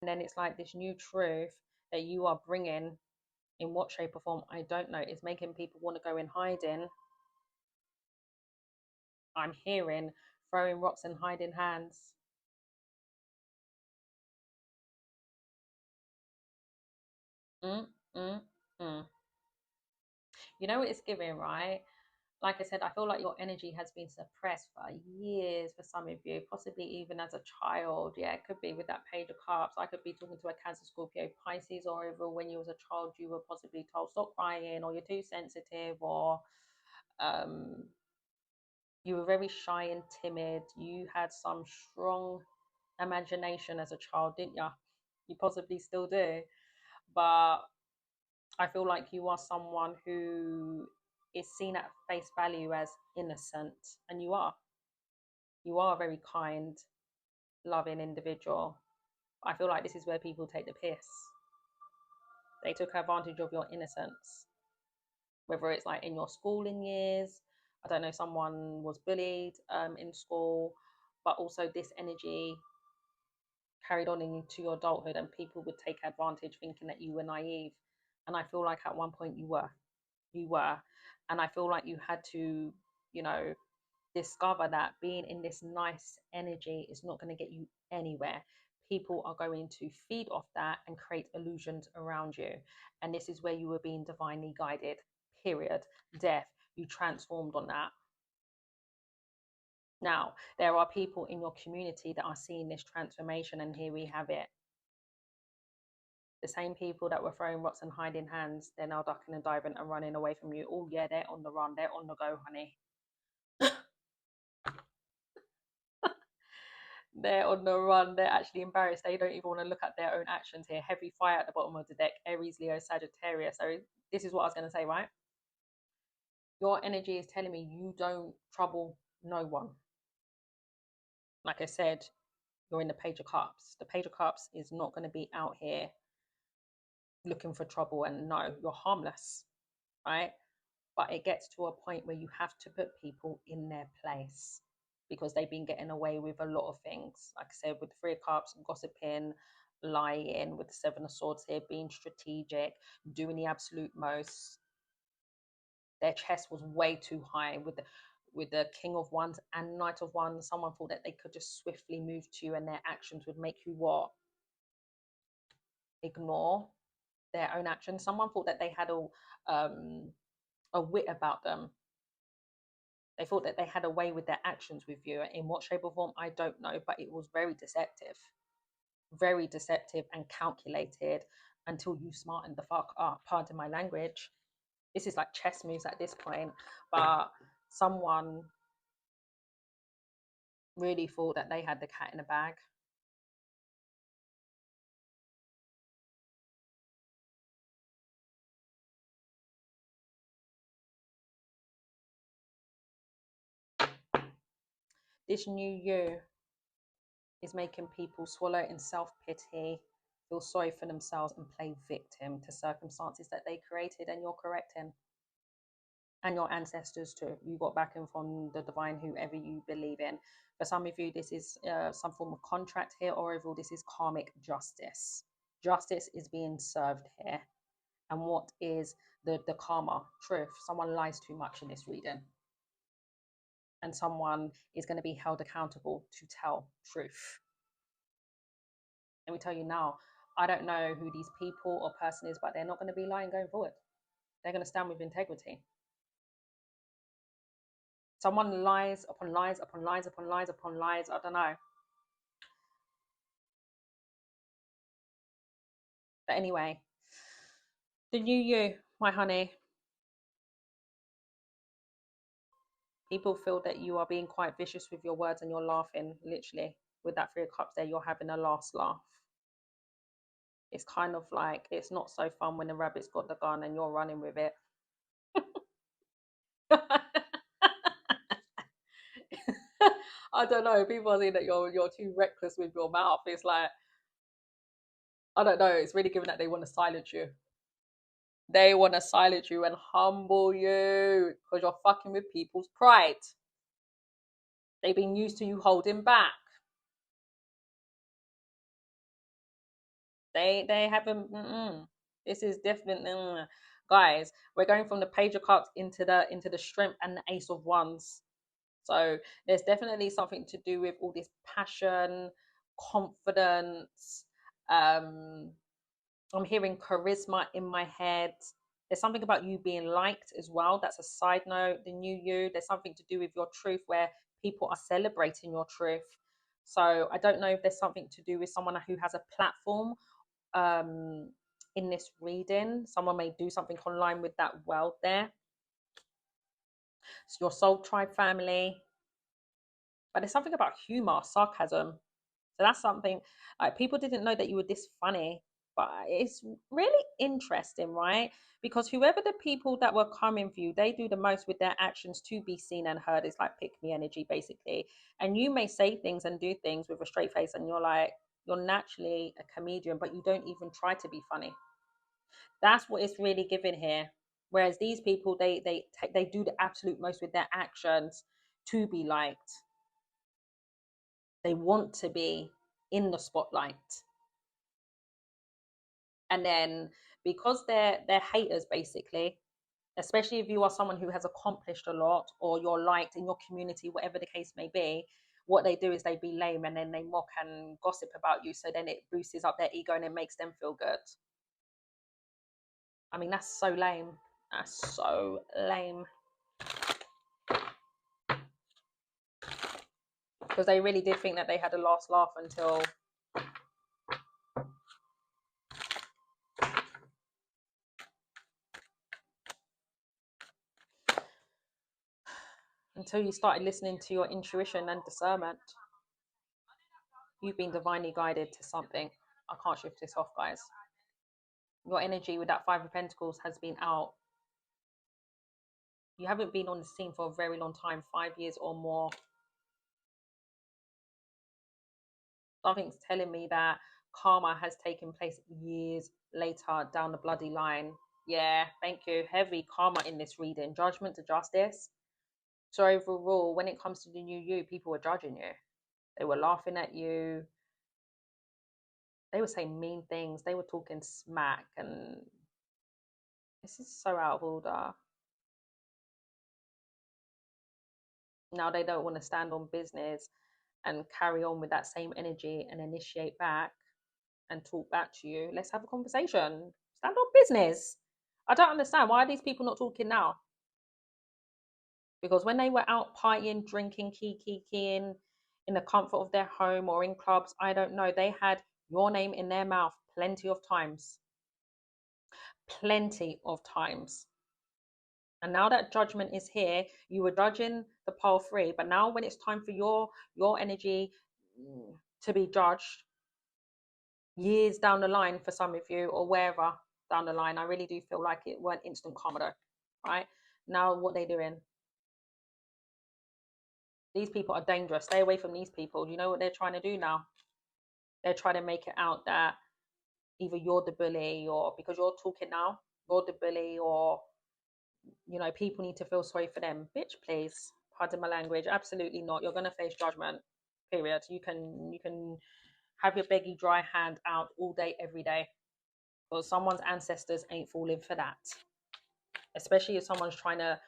And then it's like this new truth that you are bringing in what shape or form I don't know. It's making people want to go in hiding. I'm hearing throwing rocks and hiding hands. Mm, mm, mm. You know what it's giving, right? Like I said, I feel like your energy has been suppressed for years for some of you, possibly even as a child. Yeah, it could be with that Page of Cups. I could be talking to a Cancer, Scorpio, Pisces, or over when you was a child, you were possibly told stop crying, or you're too sensitive, or um, you were very shy and timid. You had some strong imagination as a child, didn't you? You possibly still do, but I feel like you are someone who is seen at face value as innocent, and you are. You are a very kind, loving individual. I feel like this is where people take the piss. They took advantage of your innocence, whether it's like in your schooling years. I don't know, someone was bullied in school, but also this energy carried on into your adulthood, and people would take advantage thinking that you were naive. And I feel like at one point you were, and I feel like you had to, you know, discover that being in this nice energy is not going to get you anywhere. People are going to feed off that and create illusions around you, and this is where you were being divinely guided, period. Death, you transformed on that. Now there are people in your community that are seeing this transformation, and here we have it. The same people that were throwing rocks and hiding hands, they're now ducking and diving and running away from you. Oh yeah, they're on the run, they're on the go, honey. They're on the run. They're actually embarrassed. They don't even want to look at their own actions here. Heavy fire at the bottom of the deck. Aries, Leo, Sagittarius. So this is what I was going to say, right? Your energy is telling me you don't trouble no one. Like I said, you're in the Page of Cups. The Page of Cups is not going to be out here looking for trouble. And no, you're harmless, right? But it gets to a point where you have to put people in their place because they've been getting away with a lot of things. Like I said, with the Three of Cups, gossiping, lying, with the Seven of Swords here, being strategic, doing the absolute most. Their chest was way too high with the King of Wands and Knight of Wands. Someone thought that they could just swiftly move to you and their actions would make you what? Ignore their own actions. Someone thought that they had a wit about them. They thought that they had a way with their actions with you. In what shape or form, I don't know, but it was very deceptive and calculated until you smartened the fuck up. Pardon my language. This is like chess moves at this point, but someone really thought that they had the cat in the bag. This new you is making people swallow in self-pity, feel sorry for themselves, and play victim to circumstances that they created, and you're correcting. and your ancestors too. You got backing from the divine, whoever you believe in. For some of you, this is some form of contract here, or overall, this is karmic justice. Justice is being served here. And what is the karma? Truth. Someone lies too much in this reading, and someone is going to be held accountable to tell truth. Let me tell you now, I don't know who these people or person is, but they're not going to be lying going forward. They're going to stand with integrity. Someone lies upon lies upon lies upon lies upon lies. I don't know. But anyway, the new you, my honey. People feel that you are being quite vicious with your words and you're laughing, literally. With that Three of Cups there, you're having a last laugh. It's kind of like, it's not so fun when the rabbit's got the gun and you're running with it. I don't know. People are saying that you're too reckless with your mouth. It's like, I don't know. It's really given that they want to silence you. They want to silence you and humble you because you're fucking with people's pride. They've been used to you holding back. They haven't. This is definitely, guys. We're going from the Page of Cups into the Strength and the Ace of Wands. So there's definitely something to do with all this passion, confidence. I'm hearing charisma in my head. There's something about you being liked as well. That's a side note. The new you. There's something to do with your truth where people are celebrating your truth. So I don't know if there's something to do with someone who has a platform in this reading. Someone may do something online with that world there. It's your soul tribe family. But there's something about humor, sarcasm. So that's something like people didn't know that you were this funny. But it's really interesting, right? Because whoever the people that were coming for you, they do the most with their actions to be seen and heard. It's like pick me energy, basically. And you may say things and do things with a straight face, and you're like, you're naturally a comedian, but you don't even try to be funny. That's what it's really giving here. Whereas these people, they do the absolute most with their actions to be liked. They want to be in the spotlight. And then because they're haters, basically, especially if you are someone who has accomplished a lot or you're liked in your community, whatever the case may be, what they do is they be lame and then they mock and gossip about you. So then it boosts up their ego and it makes them feel good. I mean, that's so lame. That's so lame. Because they really did think that they had a last laugh until you started listening to your intuition and discernment. You've been divinely guided to something. I can't shift this off, guys. Your energy with that Five of Pentacles has been out. You haven't been on the scene for a very long time, 5 years or more. Something's telling me that karma has taken place years later down the bloody line. Yeah, thank you. Heavy karma in this reading. Judgment to justice. So overall, when it comes to the new you, people were judging you. They were laughing at you. They were saying mean things. They were talking smack. And this is so out of order. Now they don't want to stand on business and carry on with that same energy and initiate back and talk back to you. Let's have a conversation. Stand on business. I don't understand. Why are these people not talking now? Because when they were out partying, drinking, keying in the comfort of their home or in clubs, I don't know, they had your name in their mouth plenty of times. Plenty of times. And now that judgment is here, you were judging the pole 3, but now when it's time for your energy to be judged, years down the line for some of you, or wherever down the line, I really do feel like it weren't instant karma though, right? Now what they doing? These people are dangerous. Stay away from these people. You know what they're trying to do now? They're trying to make it out that either you're the bully, or because you're talking now, you're the bully, or You know, people need to feel sorry for them. Bitch, please. Pardon my language. Absolutely not. You're gonna face judgment. Period. You can have your beggy dry hand out all day, every day. But someone's ancestors ain't falling for that. Especially if someone's trying to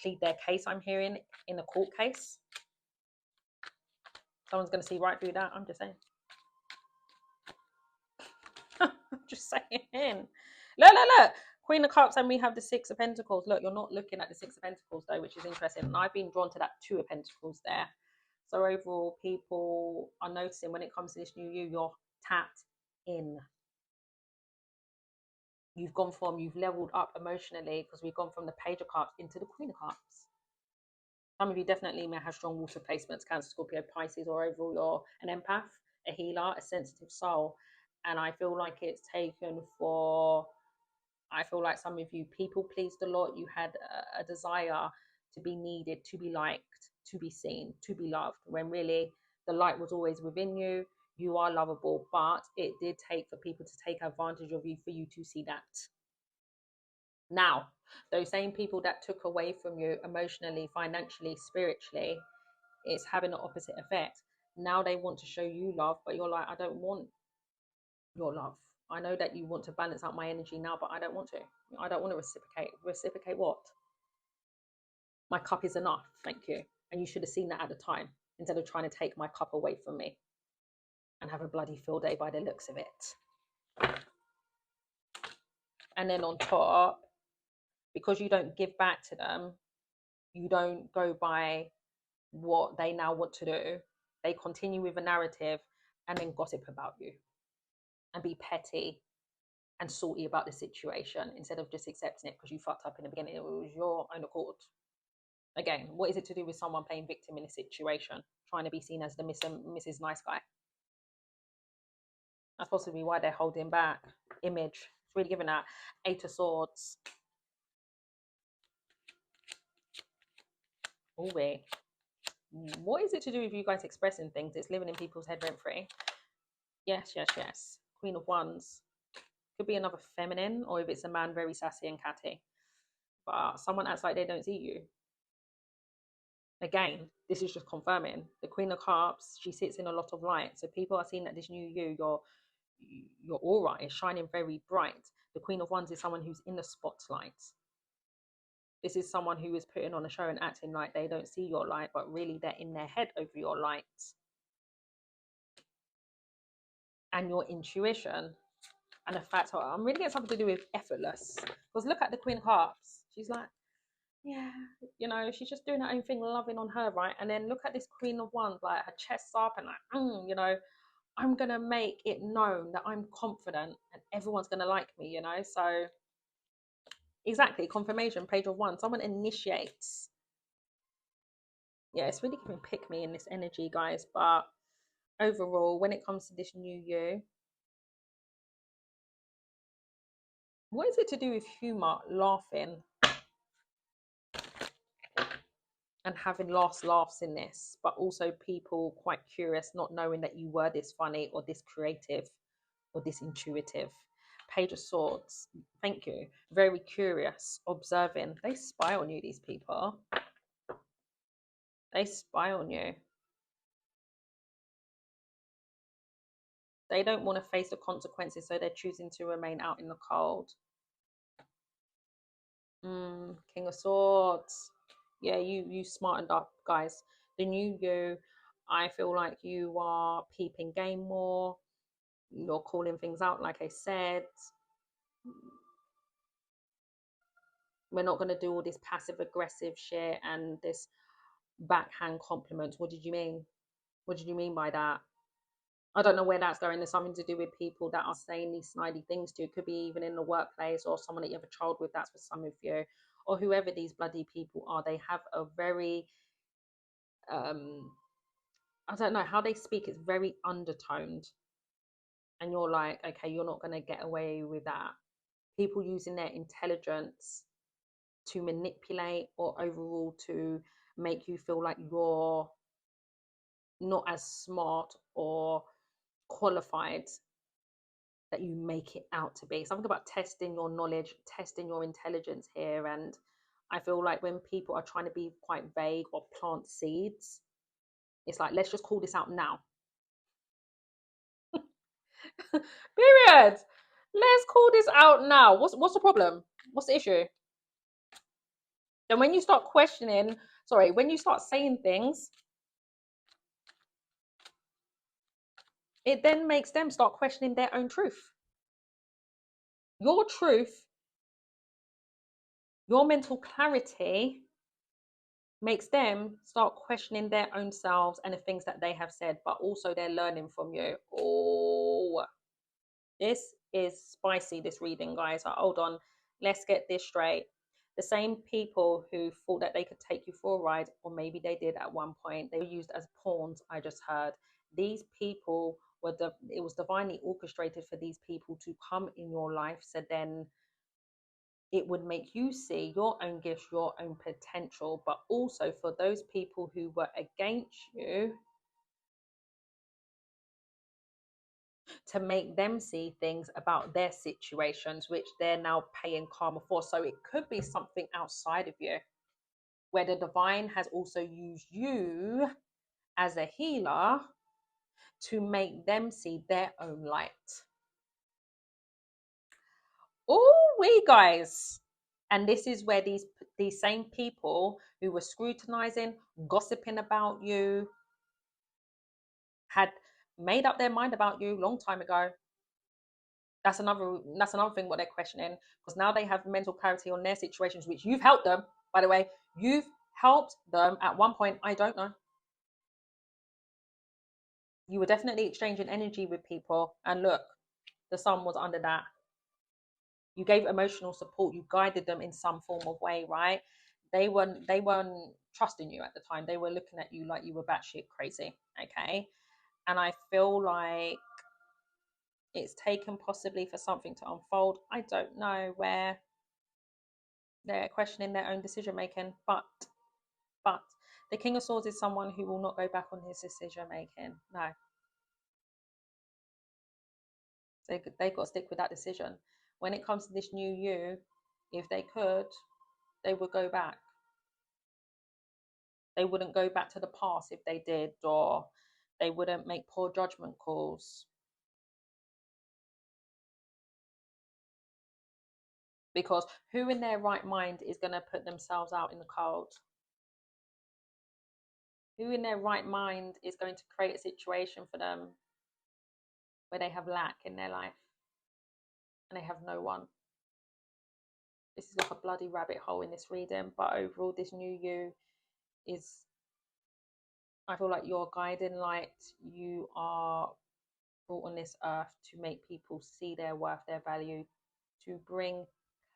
plead their case, I'm hearing, in a court case. Someone's gonna see right through that. I'm just saying. I'm just saying. Look. Queen of Cups, and we have the Six of Pentacles. Look, you're not looking at the Six of Pentacles though, which is interesting. And I've been drawn to that Two of Pentacles there. So overall, people are noticing when it comes to this new you, you're tapped in. You've leveled up emotionally, because we've gone from the Page of Cups into the Queen of Cups. Some of you definitely may have strong water placements, Cancer, Scorpio, Pisces, or overall you're an empath, a healer, a sensitive soul. And I feel like it's taken for, I feel like some of you people pleased a lot. You had a desire to be needed, to be liked, to be seen, to be loved, when really the light was always within you. You are lovable, but it did take for people to take advantage of you for you to see that. Now, those same people that took away from you emotionally, financially, spiritually, it's having an opposite effect. Now they want to show you love, but you're like, I don't want your love. I know that you want to balance out my energy now, but I don't want to. I don't want to reciprocate. Reciprocate what? My cup is enough, thank you. And you should have seen that at the time, instead of trying to take my cup away from me and have a bloody field day by the looks of it. And then on top, because you don't give back to them, you don't go by what they now want to do. They continue with a narrative and then gossip about you and be petty and salty about the situation, instead of just accepting it because you fucked up in the beginning. It was your own accord. Again, what is it to do with someone playing victim in a situation, trying to be seen as the Mrs. Nice Guy? That's possibly why they're holding back. Image. It's really giving that. Eight of Swords. Oh, wait. What is it to do with you guys expressing things? It's living in people's head rent free. Yes. Queen of Wands. Could be another feminine, or if it's a man, very sassy and catty. But someone acts like they don't see you. Again, this is just confirming. The Queen of Cups, she sits in a lot of light. So people are seeing that this new you, your aura is shining very bright. The Queen of Wands is someone who's in the spotlight. This is someone who is putting on a show and acting like they don't see your light, but really they're in their head over your light. And your intuition. And the fact, I'm really getting something to do with effortless. Because look at the Queen of Cups. She's like, yeah, you know, she's just doing her own thing, loving on her, right? And then look at this Queen of Wands, like her chest's up and like, you know, I'm going to make it known that I'm confident and everyone's going to like me, you know? So exactly, confirmation, Page of Wands. Someone initiates. Yeah, it's really giving pick me in this energy, guys. But overall, when it comes to this new you, what is it to do with humor, laughing, and having laughs in this, but also people quite curious, not knowing that you were this funny or this creative or this intuitive? Page of Swords. Thank you. Very curious, observing. They spy on you, these people. They spy on you. They don't want to face the consequences, so they're choosing to remain out in the cold. King of Swords. Yeah, you smartened up, guys. The new you, I feel like you are peeping game more. You're calling things out, like I said. We're not going to do all this passive aggressive shit and this backhand compliments. What did you mean? What did you mean by that? I don't know where that's going. There's something to do with people that are saying these snidey things to. It could be even in the workplace, or someone that you have a child with. That's for some of you, or whoever these bloody people are. They have a very, I don't know how they speak. It's very undertoned, and you're like, okay, you're not going to get away with that. People using their intelligence to manipulate, or overall to make you feel like you're not as smart or qualified that you make it out to be. Something about testing your knowledge, testing your intelligence here. And I feel like when people are trying to be quite vague or plant seeds, it's like, let's just call this out now. Period. Let's call this out now. What's the problem? What's the issue? Then when you start questioning, sorry, when you start saying things, it then makes them start questioning their own truth. Your truth, your mental clarity makes them start questioning their own selves and the things that they have said, but also they're learning from you. Oh, this is spicy, this reading, guys. Hold on, let's get this straight. The same people who thought that they could take you for a ride, or maybe they did at one point, they were used as pawns, I just heard. These people were, it was divinely orchestrated for these people to come in your life, so then it would make you see your own gifts, your own potential, but also for those people who were against you, to make them see things about their situations, which they're now paying karma for. So it could be something outside of you, where the divine has also used you as a healer to make them see their own light. Oh, we guys. And this is where these same people who were scrutinizing, gossiping about you, had made up their mind about you long time ago. That's another thing what they're questioning, because now they have mental clarity on their situations, which you've helped them, by the way. You've helped them at one point. I don't know. You were definitely exchanging energy with people, and look, the sun was under that. You gave emotional support, you guided them in some form of way, right? They weren't trusting you at the time. They were looking at you like you were batshit crazy. Okay. And I feel like it's taken possibly for something to unfold. I don't know, where they're questioning their own decision making, but the King of Swords is someone who will not go back on his decision making. No, they've got to stick with that decision. When it comes to this new you, if they could, they would go back. They wouldn't go back to the past if they did, or they wouldn't make poor judgment calls. Because who in their right mind is going to put themselves out in the cold? Who in their right mind is going to create a situation for them where they have lack in their life and they have no one? This is like a bloody rabbit hole in this reading, but overall, this new you is, I feel like you're guiding light. You are brought on this earth to make people see their worth, their value, to bring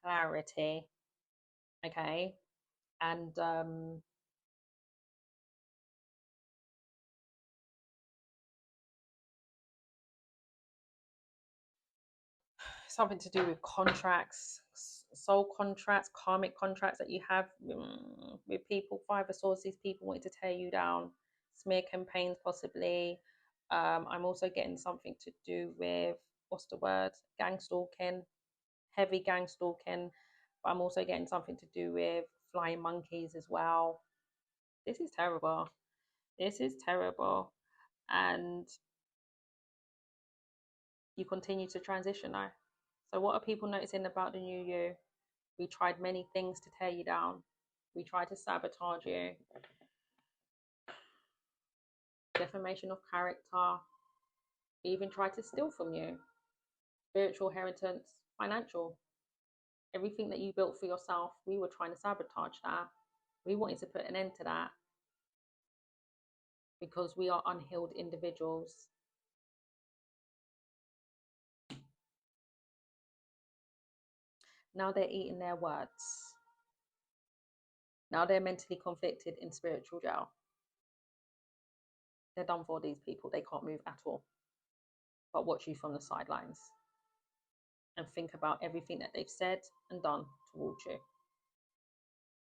clarity. Okay. And something to do with contracts, soul contracts, karmic contracts that you have with people. Five of Swords, these people wanting to tear you down, smear campaigns possibly. I'm also getting something to do with, what's the word, gang stalking, heavy gang stalking. But I'm also getting something to do with flying monkeys as well. This is terrible. This is terrible. And you continue to transition now. So what are people noticing about the new you? We tried many things to tear you down. We tried to sabotage you. Defamation of character. We even tried to steal from you. Spiritual inheritance, financial. Everything that you built for yourself, we were trying to sabotage that. We wanted to put an end to that because we are unhealed individuals. Now they're eating their words. Now they're mentally conflicted in spiritual jail. They're done for, these people. They can't move at all, but watch you from the sidelines and think about everything that they've said and done towards you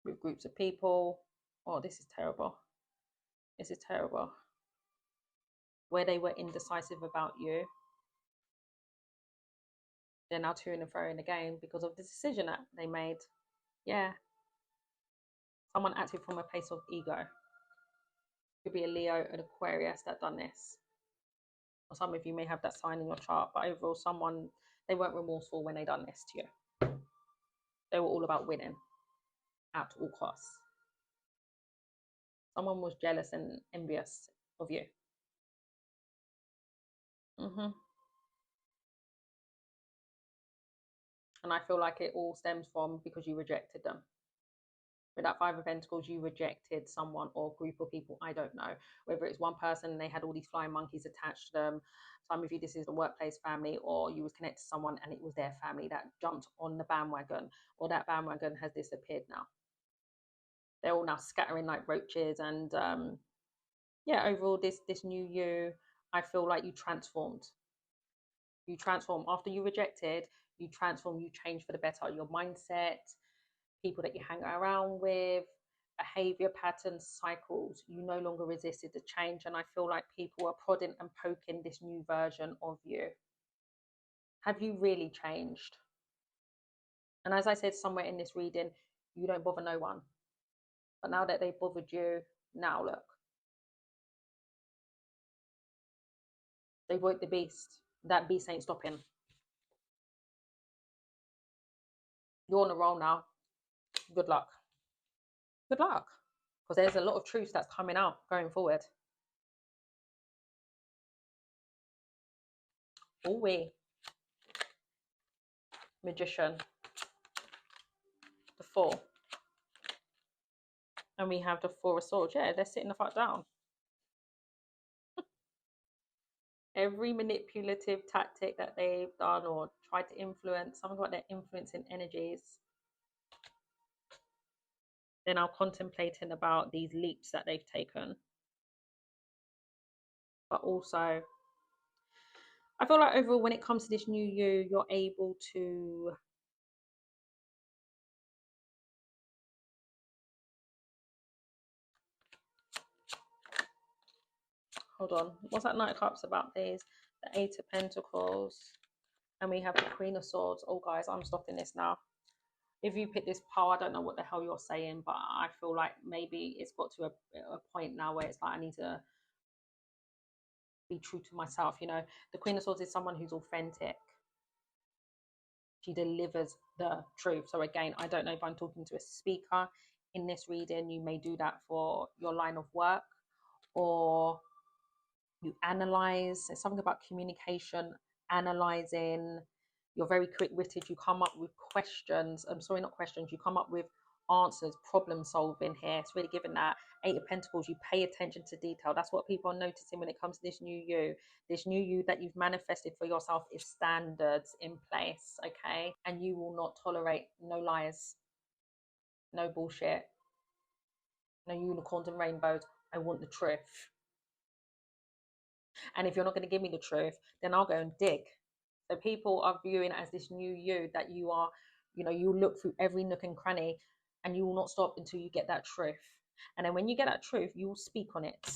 with groups of people. Oh, this is terrible. This is terrible. Where they were indecisive about you, They're now to and fro again because of the decision that they made. Yeah. Someone acted from a place of ego. Could be a Leo, an Aquarius that done this. Or some of you may have that sign in your chart, but overall, someone, they weren't remorseful when they done this to you. They were all about winning at all costs. Someone was jealous and envious of you. And I feel like it all stems from because you rejected them. With that Five of Pentacles, you rejected someone or group of people. I don't know whether it's one person and they had all these flying monkeys attached to them. Some of you, this is a workplace family, or you was connected to someone and it was their family that jumped on the bandwagon, or that bandwagon has disappeared now. They're all now scattering like roaches. And yeah, overall, this new you, I feel like you transformed. You transform after you rejected. You transform. You change for the better. Your mindset, people that you hang around with, behavior patterns, cycles, you no longer resisted the change. And I feel like people are prodding and poking this new version of you. Have you really changed? And as I said somewhere in this reading, you don't bother no one. But now that they've bothered you, now look. They woke the beast. That beast ain't stopping. You're on a roll now. Good luck. Good luck. Because there's a lot of truth that's coming out going forward. Oh, we. Magician. The Four. And we have the Four of Swords. Yeah, they're sitting the fuck down. Every manipulative tactic that they've done or tried to influence, something about their influencing energies, they're now contemplating about these leaps that they've taken. But also, I feel like overall, when it comes to this new you, you're able to hold on. What's that Knight of Cups about, please? The Eight of Pentacles. And we have the Queen of Swords. Oh, guys, I'm stopping this now. If you pick this pile, I don't know what the hell you're saying, but I feel like maybe it's got to a point now where it's like I need to be true to myself. You know, the Queen of Swords is someone who's authentic. She delivers the truth. So again, I don't know if I'm talking to a speaker in this reading. You may do that for your line of work, or you analyze. There's something about communication, analyzing. You're very quick-witted. You come up with questions. I'm sorry, not questions. You come up with answers, problem solving here. It's really giving that Eight of Pentacles. You pay attention to detail. That's what people are noticing when it comes to this new you. This new you that you've manifested for yourself is standards in place, okay? And you will not tolerate no lies, no bullshit, no unicorns and rainbows. I want the truth. And if you're not going to give me the truth, then I'll go and dig. So people are viewing it as this new you that you are, you know, you look through every nook and cranny and you will not stop until you get that truth. And then when you get that truth, you will speak on it.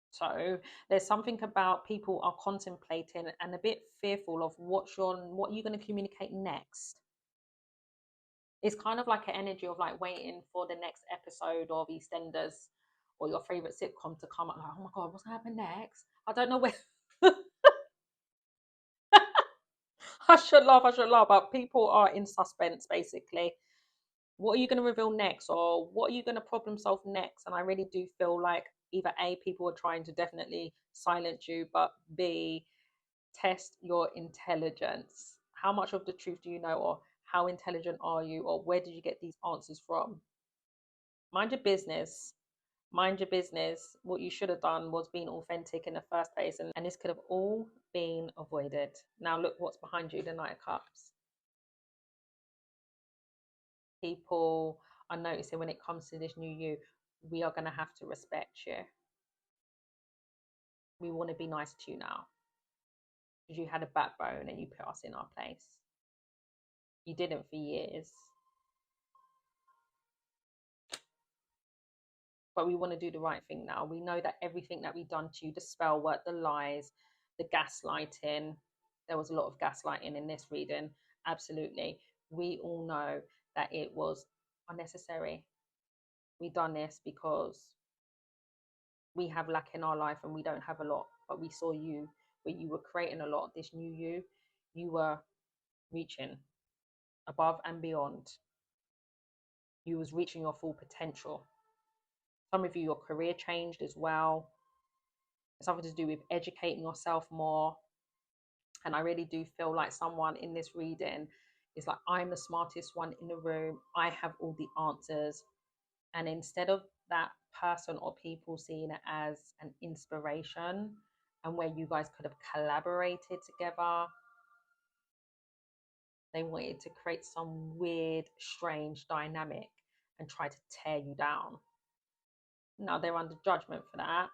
So there's something about people are contemplating and a bit fearful of what you're going to communicate next. It's kind of like an energy of like waiting for the next episode of EastEnders or your favorite sitcom to come up. Like, oh my God, what's going to happen next? I don't know where. I should laugh, but people are in suspense basically. What are you going to reveal next, or what are you going to problem solve next? And I really do feel like either A, people are trying to definitely silence you, but B, test your intelligence. How much of the truth do you know, or how intelligent are you, or where did you get these answers from? Mind your business. Mind your business. What you should have done was being authentic in the first place, and this could have all been avoided. Now look what's behind you, the Knight of Cups. People are noticing when it comes to this new you, we are going to have to respect you. We want to be nice to you now because you had a backbone and you put us in our place. You didn't for years. But we want to do the right thing now. We know that everything that we've done to you, the spell work, the lies, the gaslighting, there was a lot of gaslighting in this reading. Absolutely. We all know that it was unnecessary. We done this because we have lack in our life and we don't have a lot. But we saw you where you were creating a lot. This new you were reaching above and beyond. You was reaching your full potential. Some of you, your career changed as well. It's something to do with educating yourself more. And I really do feel like someone in this reading is like, I'm the smartest one in the room. I have all the answers. And instead of that person or people seeing it as an inspiration and where you guys could have collaborated together, they wanted to create some weird, strange dynamic and try to tear you down. Now they're under judgment for that,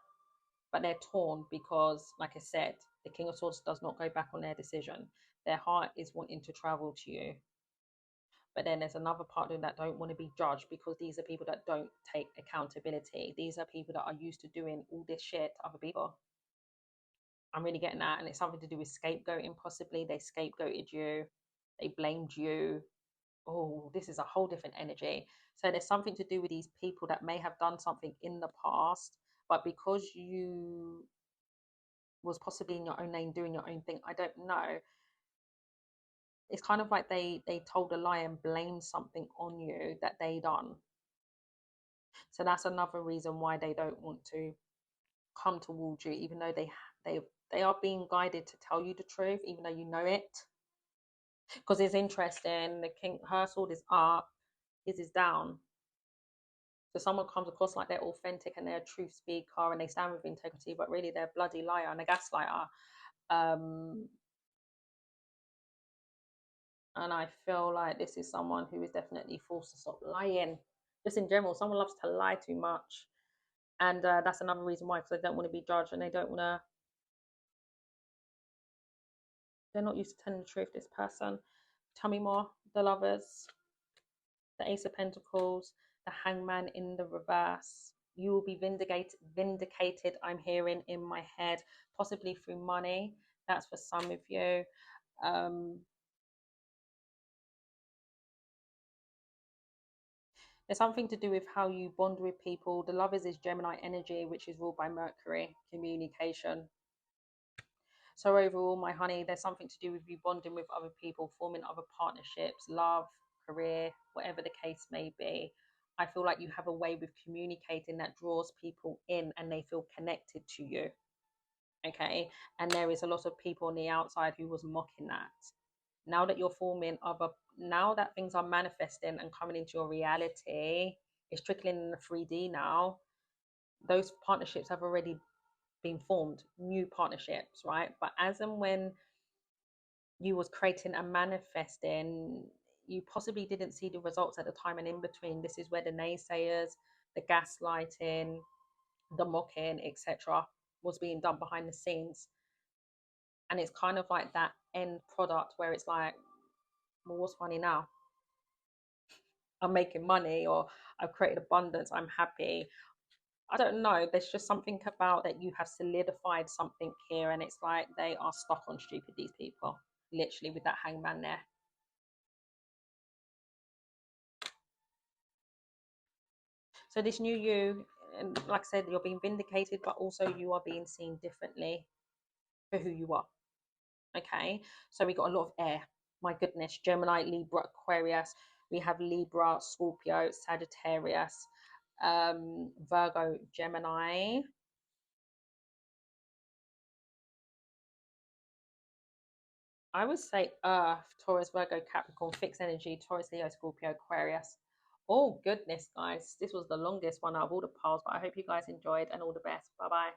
but they're torn because, like I said, the King of Swords does not go back on their decision. Their heart is wanting to travel to you. But then there's another part of them that don't want to be judged because these are people that don't take accountability. These are people that are used to doing all this shit to other people. I'm really getting that. And it's something to do with scapegoating, possibly. They scapegoated you, they blamed you. Oh, this is a whole different energy. So there's something to do with these people that may have done something in the past, but because you was possibly in your own name doing your own thing, I don't know, it's kind of like they told a lie and blamed something on you that they done. So that's another reason why they don't want to come towards you, even though they are being guided to tell you the truth, even though you know it. Because it's interesting, the king, her sword is up, his is down. So someone comes across like they're authentic and they're a truth speaker and they stand with integrity, but really they're a bloody liar and a gaslighter. And I feel like this is someone who is definitely forced to stop lying. Just in general, someone loves to lie too much. And that's another reason why, because they don't want to be judged and they don't want to, they're not used to telling the truth, this person. Tell me more. The Lovers, the Ace of Pentacles, the Hangman in the reverse. You will be vindicated, I'm hearing in my head, possibly through money. That's for some of you. There's something to do with how you bond with people. The Lovers is Gemini energy, which is ruled by Mercury, communication. So overall, my honey, there's something to do with you bonding with other people, forming other partnerships, love, career, whatever the case may be. I feel like you have a way with communicating that draws people in and they feel connected to you. Okay. And there is a lot of people on the outside who was mocking that. Now that you're forming other, now that things are manifesting and coming into your reality, it's trickling in the 3D now. Those partnerships have already been formed, new partnerships, right? But as and when you was creating and manifesting, you possibly didn't see the results at the time, and in between, this is where the naysayers, the gaslighting, the mocking, etc., was being done behind the scenes. And it's kind of like that end product where it's like, well, what's funny now? I'm making money, or I've created abundance, I'm happy. I don't know. There's just something about that you have solidified something here, and it's like they are stuck on stupid, these people, literally, with that Hangman there. So this new you, and like I said, you're being vindicated, but also you are being seen differently for who you are. Okay, so we got a lot of air. My goodness, Gemini, Libra, Aquarius. We have Libra, Scorpio, Sagittarius, Virgo, Gemini. I would say Earth, Taurus, Virgo, Capricorn, fixed energy, Taurus, Leo, Scorpio, Aquarius. Oh goodness, guys, this was the longest one out of all the piles, but I hope you guys enjoyed, and all the best. Bye bye.